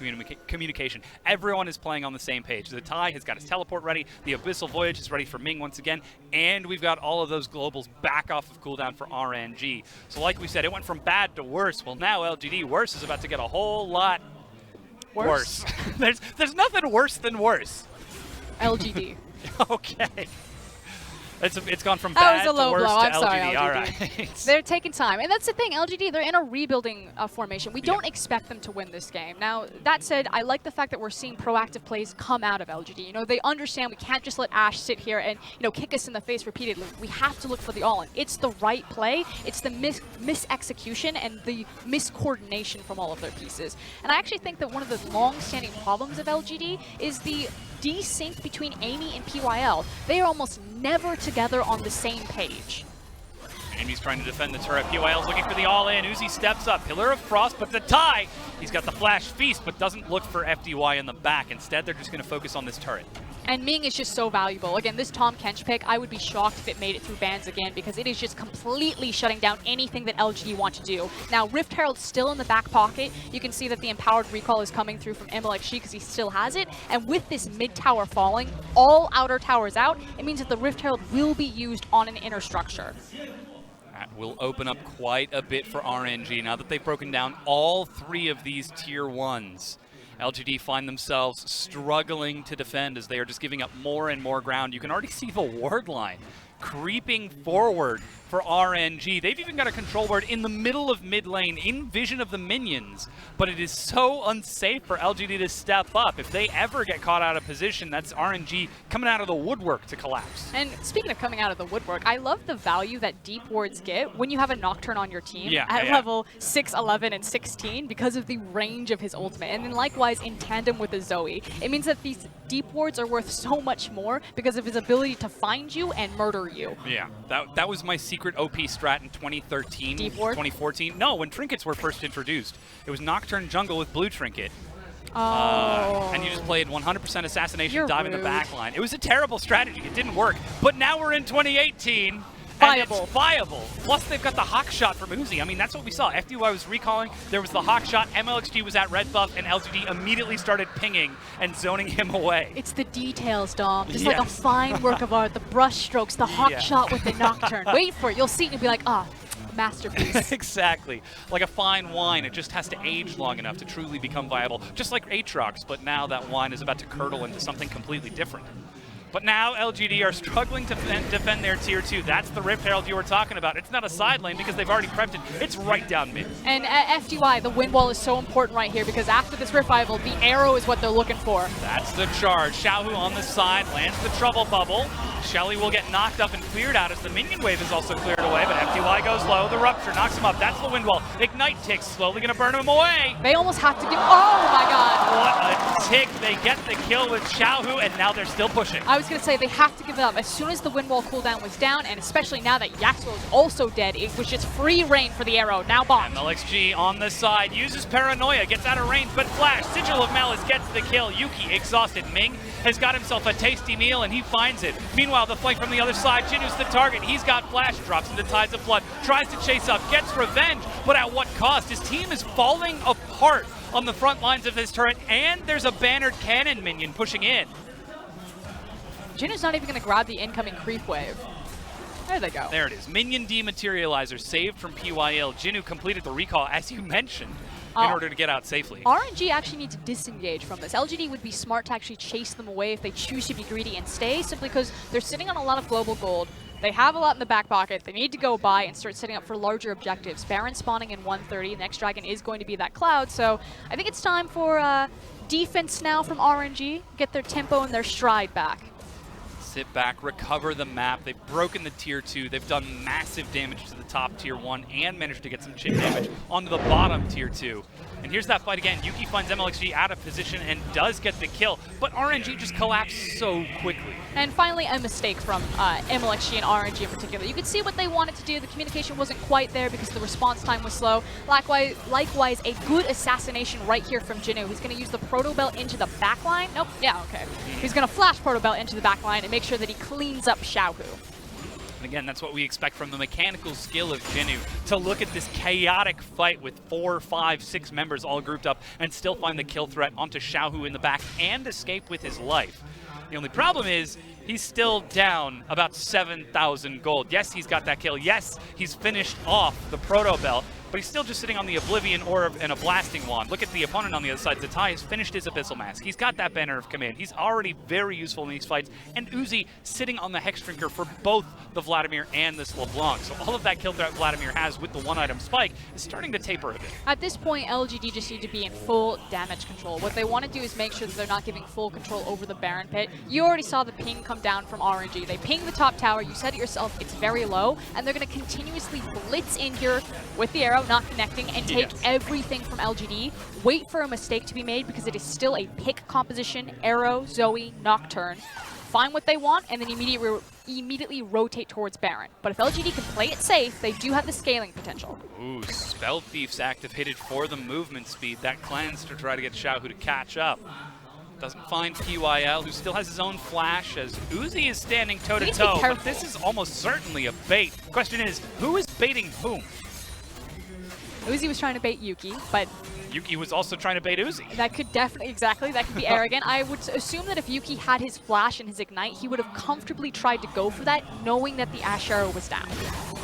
communication. Everyone is playing on the same page. Zatai has got his teleport ready, the Abyssal Voyage is ready for Ming once again, and we've got all of those globals back off of cooldown for RNG. So like we said, it went from bad to worse. Well, now LGD worse is about to get a whole lot worse. There's nothing worse than worse. LGD. Okay. It's gone from bad to worse to LGD. Sorry, All right. They're taking time. And that's the thing, LGD, they're in a rebuilding formation. We don't expect them to win this game. Now, that said, I like the fact that we're seeing proactive plays come out of LGD. You know, they understand we can't just let Ashe sit here and, you know, kick us in the face repeatedly. We have to look for the all-in. It's the right play. It's the mis-execution and the miscoordination from all of their pieces. And I actually think that one of the long-standing problems of LGD is the desync between Amy and PYL. They are almost never together on the same page. Amy's trying to defend the turret. PYL's looking for the all-in. Uzi steps up. Pillar of Frost, but the tie. He's got the Flash Feast, but doesn't look for FDY in the back. Instead, they're just going to focus on this turret. And Ming is just so valuable. Again, this Tahm Kench pick, I would be shocked if it made it through bans again, because it is just completely shutting down anything that LGD want to do. Now, Rift Herald's still in the back pocket. You can see that the Empowered Recall is coming through from MLXG because he still has it. And with this mid tower falling, all outer towers out, it means that the Rift Herald will be used on an inner structure. That will open up quite a bit for RNG now that they've broken down all 3 of these tier 1s. LGD find themselves struggling to defend as they are just giving up more and more ground. You can already see the ward line creeping forward for RNG. They've even got a control ward in the middle of mid lane in vision of the minions, but it is so unsafe for LGD to step up. If they ever get caught out of position, that's RNG coming out of the woodwork to collapse. And speaking of coming out of the woodwork, I love the value that deep wards get when you have a Nocturne on your team at level 6, 11, and 16 because of the range of his ultimate. And then likewise in tandem with the Zoe. It means that these deep wards are worth so much more because of his ability to find you and murder you. Yeah, that was my secret OP strat in 2013, Deep ward? 2014. No, when trinkets were first introduced. It was Nocturne jungle with blue trinket. And you just played 100% assassination, dive in the back line. It was a terrible strategy. It didn't work. But now we're in 2018. Viable. And it's viable. Plus, they've got the hawk shot from Uzi. I mean, that's what we saw. FDY was recalling. There was the hawk shot. MLXG was at red buff, and LGD immediately started pinging and zoning him away. It's the details, Dom. Just like a fine work of art. The brush strokes, the hawk shot with the Nocturne. Wait for it. You'll see it and you'll be like, ah, masterpiece. Exactly. Like a fine wine. It just has to age long enough to truly become viable. Just like Aatrox, but now that wine is about to curdle into something completely different. But now LGD are struggling to defend their tier 2. That's the Rift Herald you were talking about. It's not a side lane because they've already prepped it. It's right down mid. And at FDY, the wind wall is so important right here because after this revival, the arrow is what they're looking for. That's the charge. Xiaohu on the side lands the trouble bubble. Shelly will get knocked up and cleared out as the minion wave is also cleared away, but FDY goes low. The rupture knocks him up. That's the wind wall. Ignite ticks slowly going to burn him away. They almost have to give. Oh my god. What a tick. They get the kill with Xiaohu, and now they're still pushing. I was going to say they have to give it up. As soon as the wind wall cooldown was down, and especially now that Yaxwell is also dead, it was just free reign for the arrow. Now bombed. MLXG on the side uses Paranoia, gets out of range, but Flash, Sigil of Malice gets the kill. Yuki exhausted. Ming has got himself a tasty meal, and he finds it. Meanwhile, the flank from the other side, Jinu's the target. He's got Flash, drops into Tides of Blood, tries to chase up, gets revenge, but at what cost? His team is falling apart on the front lines of his turret, and there's a bannered cannon minion pushing in. Jinu's not even going to grab the incoming creep wave. There they go. There it is. Minion Dematerializer saved from PYL. Jinu completed the recall, as you mentioned, in order to get out safely. RNG actually need to disengage from this. LGD would be smart to actually chase them away if they choose to be greedy and stay, simply because they're sitting on a lot of global gold. They have a lot in the back pocket. They need to go buy and start setting up for larger objectives. Baron spawning in 130. Next dragon is going to be that cloud, so I think it's time for defense now from RNG. Get their tempo and their stride back. Sit back, recover the map. They've broken the tier 2. They've done massive damage to the top tier 1 and managed to get some chip damage onto the bottom tier 2. And here's that fight again. Yuki finds MLXG out of position and does get the kill, but RNG just collapsed so quickly. And finally, a mistake from MLXG and RNG in particular. You could see what they wanted to do. The communication wasn't quite there because the response time was slow. Likewise, a good assassination right here from Jinu. He's going to use the Proto Belt into the backline. Nope, yeah, okay. He's going to flash Proto Belt into the backline and make sure that he cleans up Xiaohu. And again, that's what we expect from the mechanical skill of Jinu, to look at this chaotic fight with 4, 5, 6 members all grouped up and still find the kill threat onto Xiaohu in the back and escape with his life. The only problem is he's still down about 7,000 gold. Yes, he's got that kill. Yes, he's finished off the Proto Belt, but he's still just sitting on the Oblivion Orb and a Blasting Wand. Look at the opponent on the other side. Zatai has finished his Abyssal Mask. He's got that Banner of Command. He's already very useful in these fights. And Uzi sitting on the Hex Drinker for both the Vladimir and this LeBlanc. So all of that kill threat Vladimir has with the one-item spike is starting to taper a bit. At this point, LGD just need to be in full damage control. What they want to do is make sure that they're not giving full control over the Baron Pit. You already saw the ping come down from RNG. They ping the top tower. You said it yourself, it's very low. And they're going to continuously blitz in here with the arrow, not connecting, and take everything from LGD. Wait for a mistake to be made because it is still a pick composition, arrow, Zoe, Nocturne. Find what they want and then immediately rotate towards Baron. But if LGD can play it safe, they do have the scaling potential. Ooh, Spell Thief's activated for the movement speed. That cleanse to try to get Xiaohu to catch up. Doesn't find PYL, who still has his own flash, as Uzi is standing toe-to-toe, but this is almost certainly a bait. Question is, who is baiting whom? Uzi was trying to bait Yuki, but Yuki was also trying to bait Uzi. that could definitely, exactly, that could be arrogant. I would assume that if Yuki had his flash and his ignite, he would have comfortably tried to go for that, knowing that the Ash Arrow was down.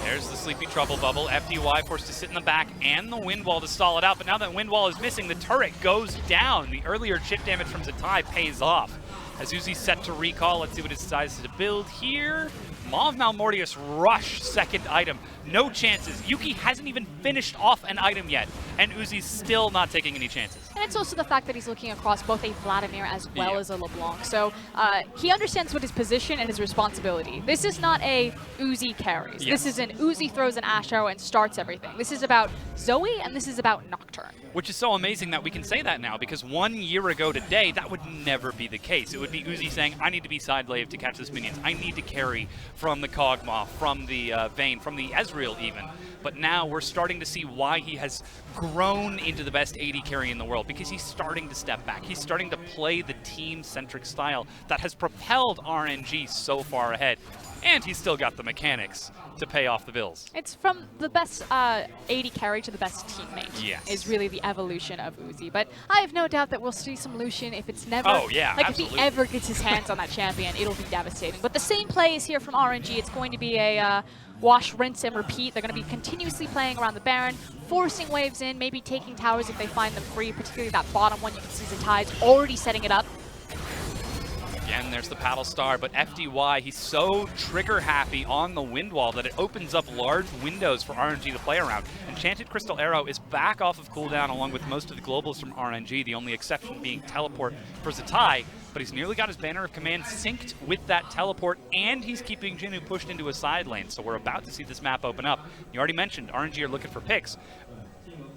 There's the Sleepy Trouble Bubble. FDY forced to sit in the back and the Wind Wall to stall it out, but now that Wind Wall is missing, the turret goes down. The earlier chip damage from Zatai pays off. As Uzi's set to recall, let's see what he decides to build here. Mauve Malmortius rush second item. No chances. Yuki hasn't even finished off an item yet, and Uzi's still not taking any chances. And it's also the fact that he's looking across both a Vladimir as well as a LeBlanc. So he understands what his position and his responsibility. This is not a Uzi carries. Yes. This is an Uzi throws an Ash Arrow and starts everything. This is about Zoe, and this is about Nocturne. Which is so amazing that we can say that now, because 1 year ago today, that would never be the case. It would be Uzi saying, I need to be side lave to catch this minions. I need to carry from the Kog'Maw, from the Vayne, from the Ezreal even. But now we're starting to see why he has grown into the best AD carry in the world, because he's starting to step back. He's starting to play the team-centric style that has propelled RNG so far ahead. And he's still got the mechanics to pay off the bills. It's from the best AD carry to the best teammate. Yes. Is really the evolution of Uzi. But I have no doubt that we'll see some Lucian if it's never... Oh, yeah, like, absolutely. if he ever gets his hands on that champion, it'll be devastating. But the same play is here from RNG. It's going to be a wash, rinse, and repeat. They're going to be continuously playing around the Baron, forcing waves in, maybe taking towers if they find them free, particularly that bottom one. You can see Zatai's already setting it up. Again, there's the Paddle Star, but FDY, he's so trigger happy on the Wind Wall that it opens up large windows for RNG to play around. Enchanted Crystal Arrow is back off of cooldown along with most of the globals from RNG, the only exception being Teleport for Zatai, but he's nearly got his Banner of Command synced with that Teleport, and he's keeping Jinnu pushed into a side lane, so we're about to see this map open up. You already mentioned RNG are looking for picks.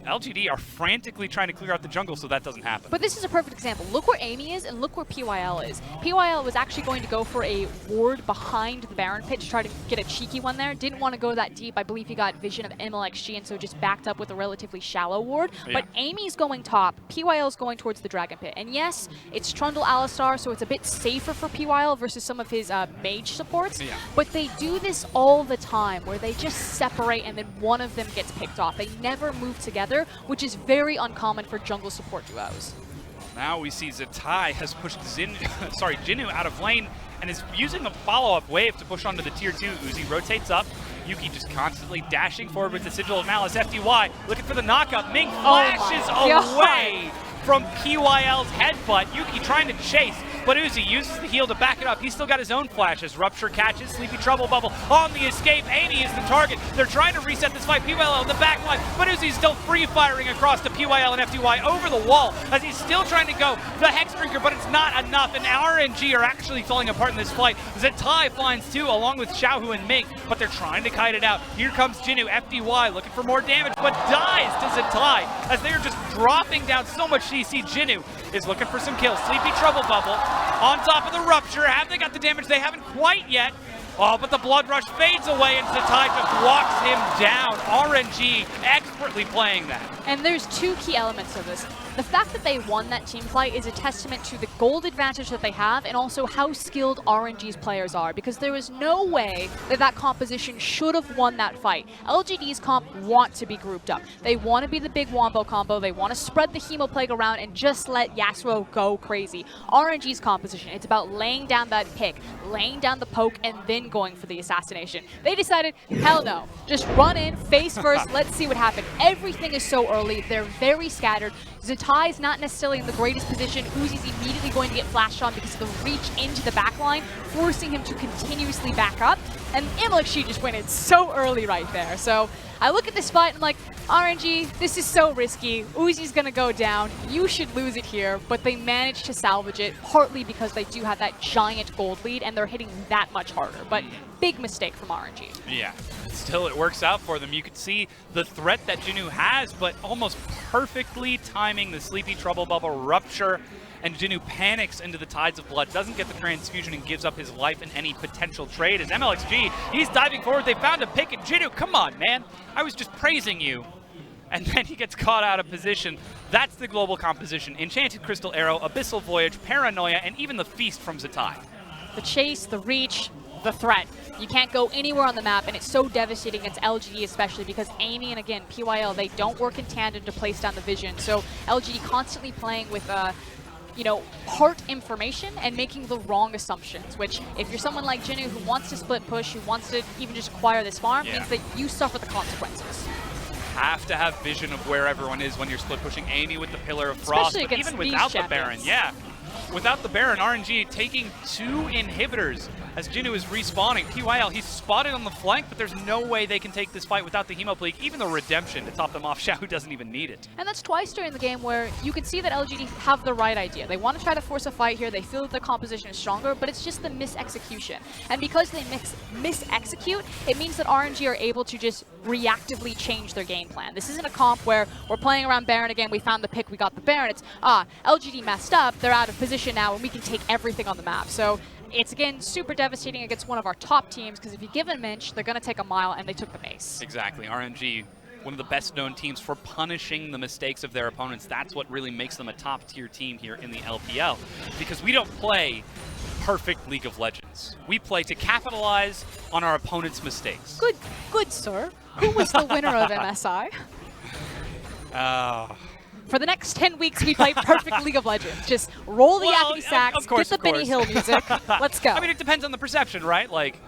LGD are frantically trying to clear out the jungle so that doesn't happen. But this is a perfect example. Look where Amy is and look where PYL is. PYL was actually going to go for a ward behind the Baron pit to try to get a cheeky one there. Didn't want to go that deep. I believe he got vision of MLXG and so just backed up with a relatively shallow ward. Yeah. But Amy's going top. PYL's going towards the Dragon Pit. And yes, it's Trundle Alistar, so it's a bit safer for PYL versus some of his mage supports. Yeah. But they do this all the time where they just separate and then one of them gets picked off. They never move together, which is very uncommon for jungle support duos. Now we see Zatai has pushed Jinnu out of lane and is using a follow-up wave to push onto the tier 2. Uzi rotates up. Yuki just constantly dashing forward with the Sigil of Malice. FDY looking for the knockup. Ming flashes away from PYL's headbutt. Yuki trying to chase, but Uzi uses the heal to back it up. He's still got his own flash as Rupture catches Sleepy Trouble Bubble on the escape. Amy is the target. They're trying to reset this fight. PYL in the back line, but Uzi's still free-firing across to PYL and FDY over the wall as he's still trying to go the Hexdrinker, but it's not enough, and RNG are actually falling apart in this fight. Zatai finds two along with Xiaohu and Ming, but they're trying to kite it out. Here comes Jinnu. FDY looking for more damage, but dies to Zatai as they are just dropping down so much CC. Jinnu is looking for some kills. Sleepy Trouble Bubble on top of the Rupture. Have they got the damage? They haven't quite yet. Oh, but the Blood Rush fades away and Zatai just walks him down. RNG expertly playing that. And there's two key elements of this. The fact that they won that team fight is a testament to the gold advantage that they have and also how skilled RNG's players are, because there is no way that that composition should have won that fight. LGD's comp want to be grouped up. They want to be the big Wombo combo. They want to spread the Hemo Plague around and just let Yasuo go crazy. RNG's composition, it's about laying down that pick, laying down the poke, and then going for the assassination. They decided, hell no, just run in, face first, let's see what happens. Everything is so early, they're very scattered. Zatai's not necessarily in the greatest position. Uzi's immediately going to get flashed on because of the reach into the backline, forcing him to continuously back up. And MLXG just went in so early right there. So I look at this fight and I'm like, RNG, this is so risky. Uzi's gonna go down. You should lose it here, but they managed to salvage it, partly because they do have that giant gold lead and they're hitting that much harder. But big mistake from RNG. Yeah, still it works out for them. You could see the threat that Jinnu has, but almost perfectly timing the Sleepy Trouble Bubble Rupture. And Jinnu panics into the Tides of Blood, doesn't get the transfusion, and gives up his life in any potential trade. As MLXG, he's diving forward. They found a pick, and Jinnu, come on, man. I was just praising you. and then he gets caught out of position. That's the global composition. Enchanted Crystal Arrow, Abyssal Voyage, Paranoia, and even the Feast from Zatai. The chase, the reach, the threat. You can't go anywhere on the map, and it's so devastating against LGD especially because Amy and, again, PYL, they don't work in tandem to place down the vision. So LGD constantly playing with you know, part information and making the wrong assumptions, which if you're someone like Jinnu who wants to split push, who wants to even just acquire this farm, means that you suffer the consequences. Have to have vision of where everyone is when you're split pushing Amy with the Pillar of Frost, Especially but even without the Baron, without the Baron, RNG taking 2 inhibitors as Jinnu is respawning. PYL, he's spotted on the flank, but there's no way they can take this fight without the Hemopleek, even the Redemption to top them off. Xiao doesn't even need it. And that's twice during the game where you can see that LGD have the right idea. They want to try to force a fight here. They feel that the composition is stronger, but it's just the mis-execution. And because they mis-execute, it means that RNG are able to just reactively change their game plan. This isn't a comp where we're playing around Baron again, we found the pick, we got the Baron. It's, LGD messed up, they're out of position now, and we can take everything on the map. So it's, again, super devastating against one of our top teams, because if you give them Minch, they're going to take a mile, and they took the base. Exactly. RNG, one of the best-known teams for punishing the mistakes of their opponents. That's what really makes them a top-tier team here in the LPL, because we don't play perfect League of Legends. We play to capitalize on our opponent's mistakes. Good, sir. Who was the winner of MSI? For the next 10 weeks, we play perfect League of Legends. Just roll the yakety sax, get the Benny Hill music. Let's go. I mean, it depends on the perception, right? Like,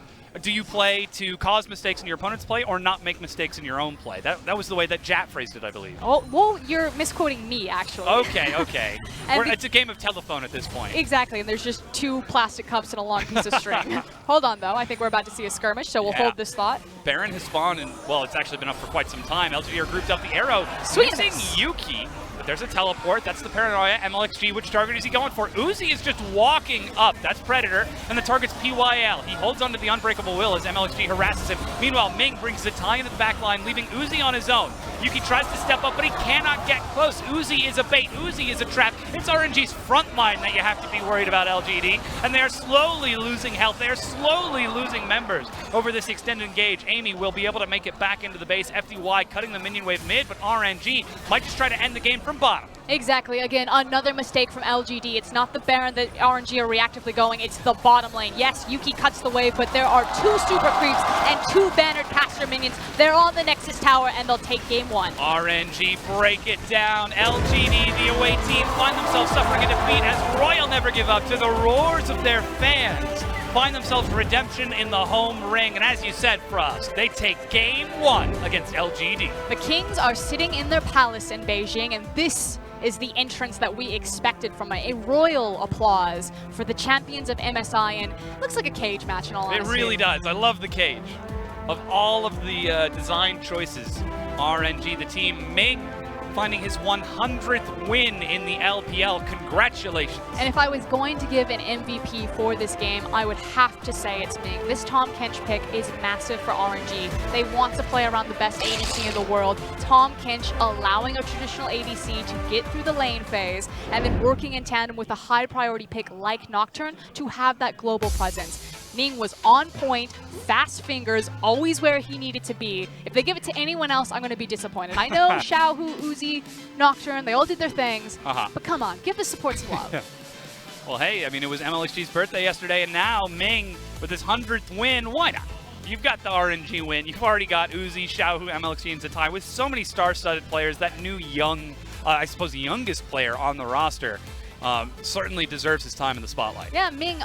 do you play to cause mistakes in your opponent's play or not make mistakes in your own play? That was the way that Jat phrased it, I believe. Oh, well, you're misquoting me, actually. Okay. It's a game of telephone at this point. Exactly, and there's just 2 plastic cups and a long piece of string. Hold on, though. I think we're about to see a skirmish, so we'll hold this thought. Baron has spawned, and, well, it's actually been up for quite some time. LGD are grouped up the arrow. Sweetness. Using Yuki. But there's a teleport. That's the Paranoia. MLXG, which target is he going for? Uzi is just walking up. That's Predator. And the target's PYL. He holds onto the Unbreakable Will as MLXG harasses him. Meanwhile, Ming brings Zatai into the back line, leaving Uzi on his own. Yuki tries to step up, but he cannot get close. Uzi is a bait. Uzi is a trap. It's RNG's front line that you have to be worried about, LGD. And they are slowly losing health. They are slowly losing members over this extended engage. Amy will be able to make it back into the base. FDY cutting the minion wave mid, but RNG might just try to end the game from bottom. Exactly. Again, another mistake from LGD. It's not the Baron that RNG are reactively going, it's the bottom lane. Yes, Yuki cuts the wave, but there are 2 super creeps and 2 bannered caster minions. They're on the Nexus Tower, and they'll take game 1. RNG break it down. LGD, the away team, find themselves suffering a defeat as Royal Never Give Up to the roars of their fans. Find themselves redemption in the home ring. And as you said, Frost, they take game 1 against LGD. The Kings are sitting in their palace in Beijing, and this is the entrance that we expected from a royal applause for the champions of MSI, and looks like a cage match in all honesty. It really does. I love the cage. Of all of the design choices, RNG, the team, Ming finding his 100th win in the LPL. Congratulations. And if I was going to give an MVP for this game, I would have to say it's Ming. This Tom Kench pick is massive for RNG. They want to play around the best ADC in the world. Tom Kench allowing a traditional ADC to get through the lane phase, and then working in tandem with a high priority pick like Nocturne to have that global presence. Ming was on point, fast fingers, always where he needed to be. If they give it to anyone else, I'm going to be disappointed. I know Xiao, Uzi, Nocturne, they all did their things, but come on, give the support some love. Well, hey, I mean, it was MLXG's birthday yesterday, and now Ming with his 100th win, why not? You've got the RNG win. You've already got Uzi, Xiao, MLXG, and Zatai with so many star-studded players. That new young, I suppose the youngest player on the roster certainly deserves his time in the spotlight. Yeah, Ming,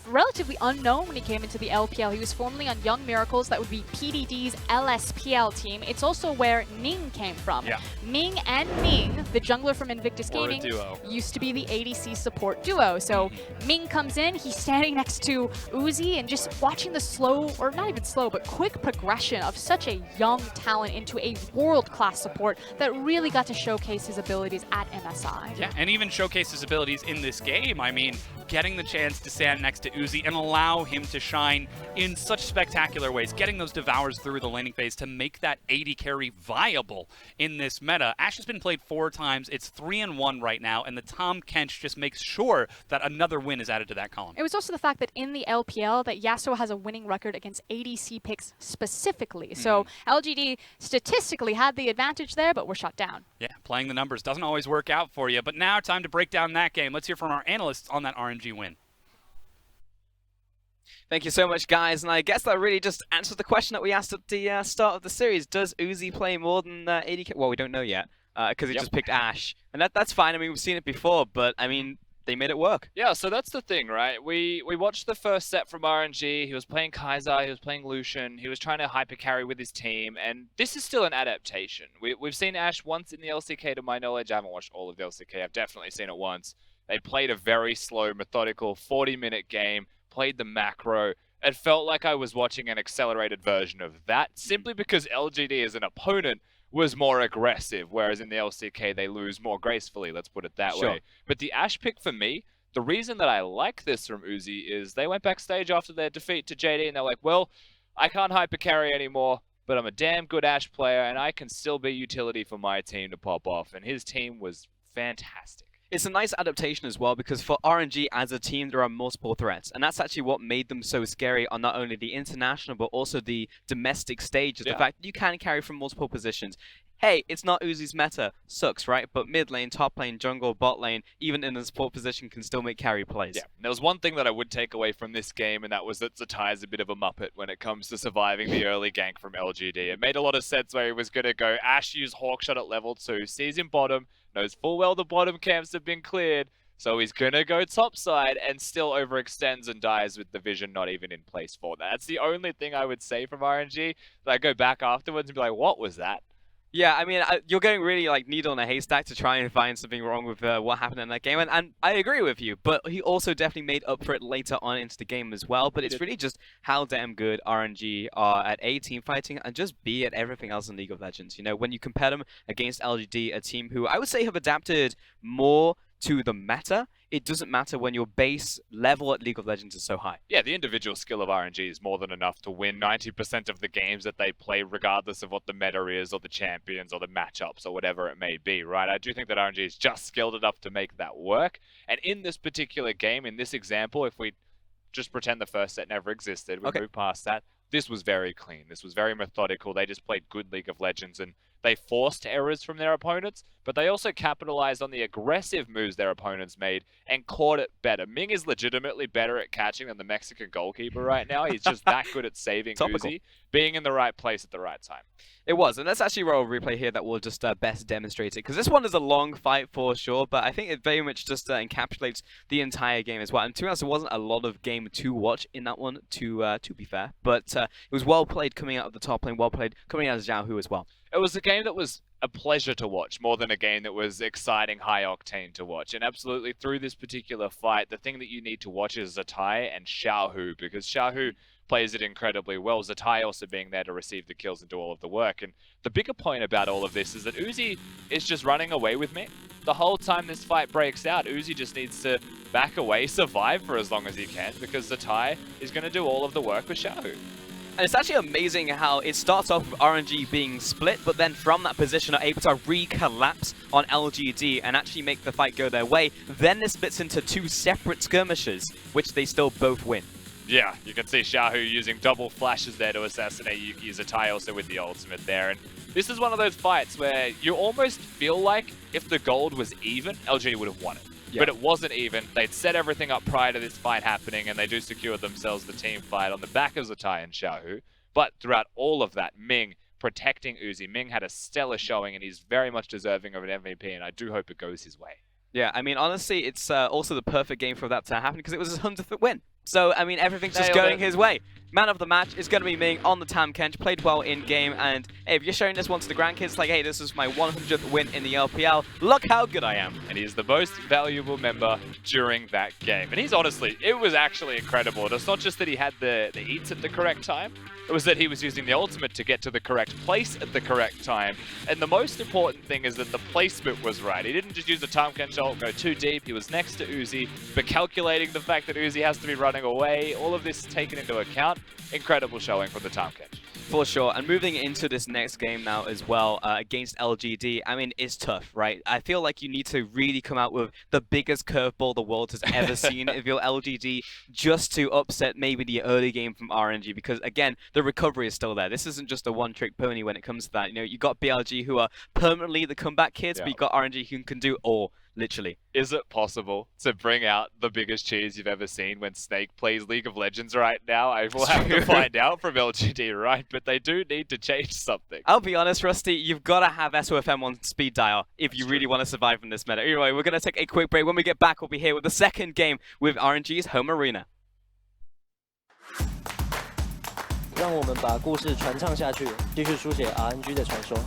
relatively unknown when he came into the LPL. He was formerly on Young Miracles. That would be PDD's LSPL team. It's also where Ning came from. Yeah. Ming and Ning, the jungler from Invictus Gaming, used to be the ADC support duo. So Ming comes in, he's standing next to Uzi, and just watching the slow, or not even slow, but quick progression of such a young talent into a world-class support that really got to showcase his abilities at MSI. Yeah, and even showcase his abilities in this game. I mean, getting the chance to stand next to Uzi and allow him to shine in such spectacular ways, getting those devours through the laning phase to make that AD carry viable in this meta. Ashe has been played 4 times. It's 3-1 right now, and the Tahm Kench just makes sure that another win is added to that column. It was also the fact that in the LPL that Yasuo has a winning record against ADC picks specifically. So LGD statistically had the advantage there, but were shut down. Yeah, playing the numbers doesn't always work out for you, but now time to break down that game. Let's hear from our analysts on that RNG win. Thank you so much, guys, and I guess that really just answers the question that we asked at the start of the series. Does Uzi play more than 80k? Well, we don't know yet, because he just picked Ashe, and that's fine. I mean, we've seen it before, but I mean, they made it work. Yeah, so that's the thing, right? We watched the first set from RNG. He was playing Kaiser, he was playing Lucian, he was trying to hyper carry with his team, and this is still an adaptation. We've seen Ashe once in the LCK to my knowledge. I haven't watched all of the LCK, I've definitely seen it once. They played a very slow, methodical 40-minute game, played the macro. It felt like I was watching an accelerated version of that, simply because LGD as an opponent was more aggressive, whereas in the LCK they lose more gracefully, let's put it that way. But the Ashe pick for me, the reason that I like this from Uzi is they went backstage after their defeat to JD and they're like, well, I can't hyper carry anymore, but I'm a damn good Ashe player and I can still be utility for my team to pop off, and his team was fantastic. It's a nice adaptation as well, because for RNG as a team, there are multiple threats. And that's actually what made them so scary on not only the international, but also the domestic stages. The fact that you can carry from multiple positions. Hey, it's not Uzi's meta. Sucks, right? But mid lane, top lane, jungle, bot lane, even in a support position can still make carry plays. Yeah, there was one thing that I would take away from this game, and that was that Zatai is a bit of a muppet when it comes to surviving the early gank from LGD. It made a lot of sense where he was going to go Ashe use Hawkshot at level 2, sees him bottom, knows full well the bottom camps have been cleared, so he's going to go topside and still overextends and dies with the vision not even in place for that. That's the only thing I would say from RNG, that I go back afterwards and be like, what was that? Yeah, I mean, you're going really like needle in a haystack to try and find something wrong with what happened in that game, and I agree with you, but he also definitely made up for it later on into the game as well, but it's really just how damn good RNG are at A, team fighting, and just B, at everything else in League of Legends. You know, when you compare them against LGD, a team who I would say have adapted more to the meta, it doesn't matter when your base level at League of Legends is so high. Yeah, the individual skill of RNG is more than enough to win 90% of the games that they play, regardless of what the meta is, or the champions, or the matchups, or whatever it may be, right? I do think that RNG is just skilled enough to make that work. And in this particular game, in this example, if we just pretend the first set never existed, we move past that, this was very clean. This was very methodical. They just played good League of Legends, and they forced errors from their opponents, but they also capitalized on the aggressive moves their opponents made and caught it better. Ming is legitimately better at catching than the Mexican goalkeeper right now. He's just that good at saving Uzi, being in the right place at the right time. It was, and that's actually a role replay here that will just best demonstrate it, because this one is a long fight for sure, but I think it very much just encapsulates the entire game as well. And to be honest, there wasn't a lot of game to watch in that one, to be fair, but it was well played coming out of the top lane, well played coming out of Xiaohu as well. It was a game that was a pleasure to watch more than a game that was exciting, high-octane to watch. And absolutely, through this particular fight, the thing that you need to watch is Zatai and Xiaohu, because Xiaohu plays it incredibly well. Zatai also being there to receive the kills and do all of the work. And the bigger point about all of this is that Uzi is just running away with me. The whole time this fight breaks out, Uzi just needs to back away, survive for as long as he can, because Zatai is going to do all of the work with Xiaohu. And it's actually amazing how it starts off with RNG being split, but then from that position are able to re-collapse on LGD and actually make the fight go their way. Then this splits into 2 separate skirmishes, which they still both win. Yeah, you can see Xiaohu using double flashes there to assassinate Yuki Zatai, also with the ultimate there. And this is one of those fights where you almost feel like if the gold was even, LGD would have won it. Yeah. But it wasn't even. They'd set everything up prior to this fight happening, and they do secure themselves the team fight on the back of Zatai and Xiaohu. But throughout all of that, Ming protecting Uzi. Ming had a stellar showing, and he's very much deserving of an MVP, and I do hope it goes his way. Yeah, I mean, honestly, it's also the perfect game for that to happen, because it was his 100th win. So, I mean, everything's just going his way. Man of the match is going to be Ming on the Tam Kench. Played well in game, and hey, if you're showing this one to the grandkids, like, hey, this is my 100th win in the LPL. Look how good I am. And he's the most valuable member during that game. And he's honestly, it was actually incredible. And it's not just that he had the eats at the correct time. It was that he was using the ultimate to get to the correct place at the correct time. And the most important thing is that the placement was right. He didn't just use the Tam Kench ult, go too deep. He was next to Uzi, but calculating the fact that Uzi has to be running away, all of this taken into account. Incredible showing from the Tam Kench. For sure, and moving into this next game now as well, against LGD, I mean, it's tough, right? I feel like you need to really come out with the biggest curveball the world has ever seen if you're LGD, just to upset maybe the early game from RNG, because again, the recovery is still there. This isn't just a one-trick pony when it comes to that. You know, you got BLG who are permanently the comeback kids, but you got RNG who can do all. Literally. Is it possible to bring out the biggest cheese you've ever seen when Snake plays League of Legends right now? I will have to find out from LGD, right? But they do need to change something. I'll be honest, Rusty, you've got to have SOFM on speed dial if you really want to survive in this meta. Anyway, we're going to take a quick break. When we get back, we'll be here with the second game with RNG's home arena. 让我们把故事传唱下去，继续书写 RNG 的传说。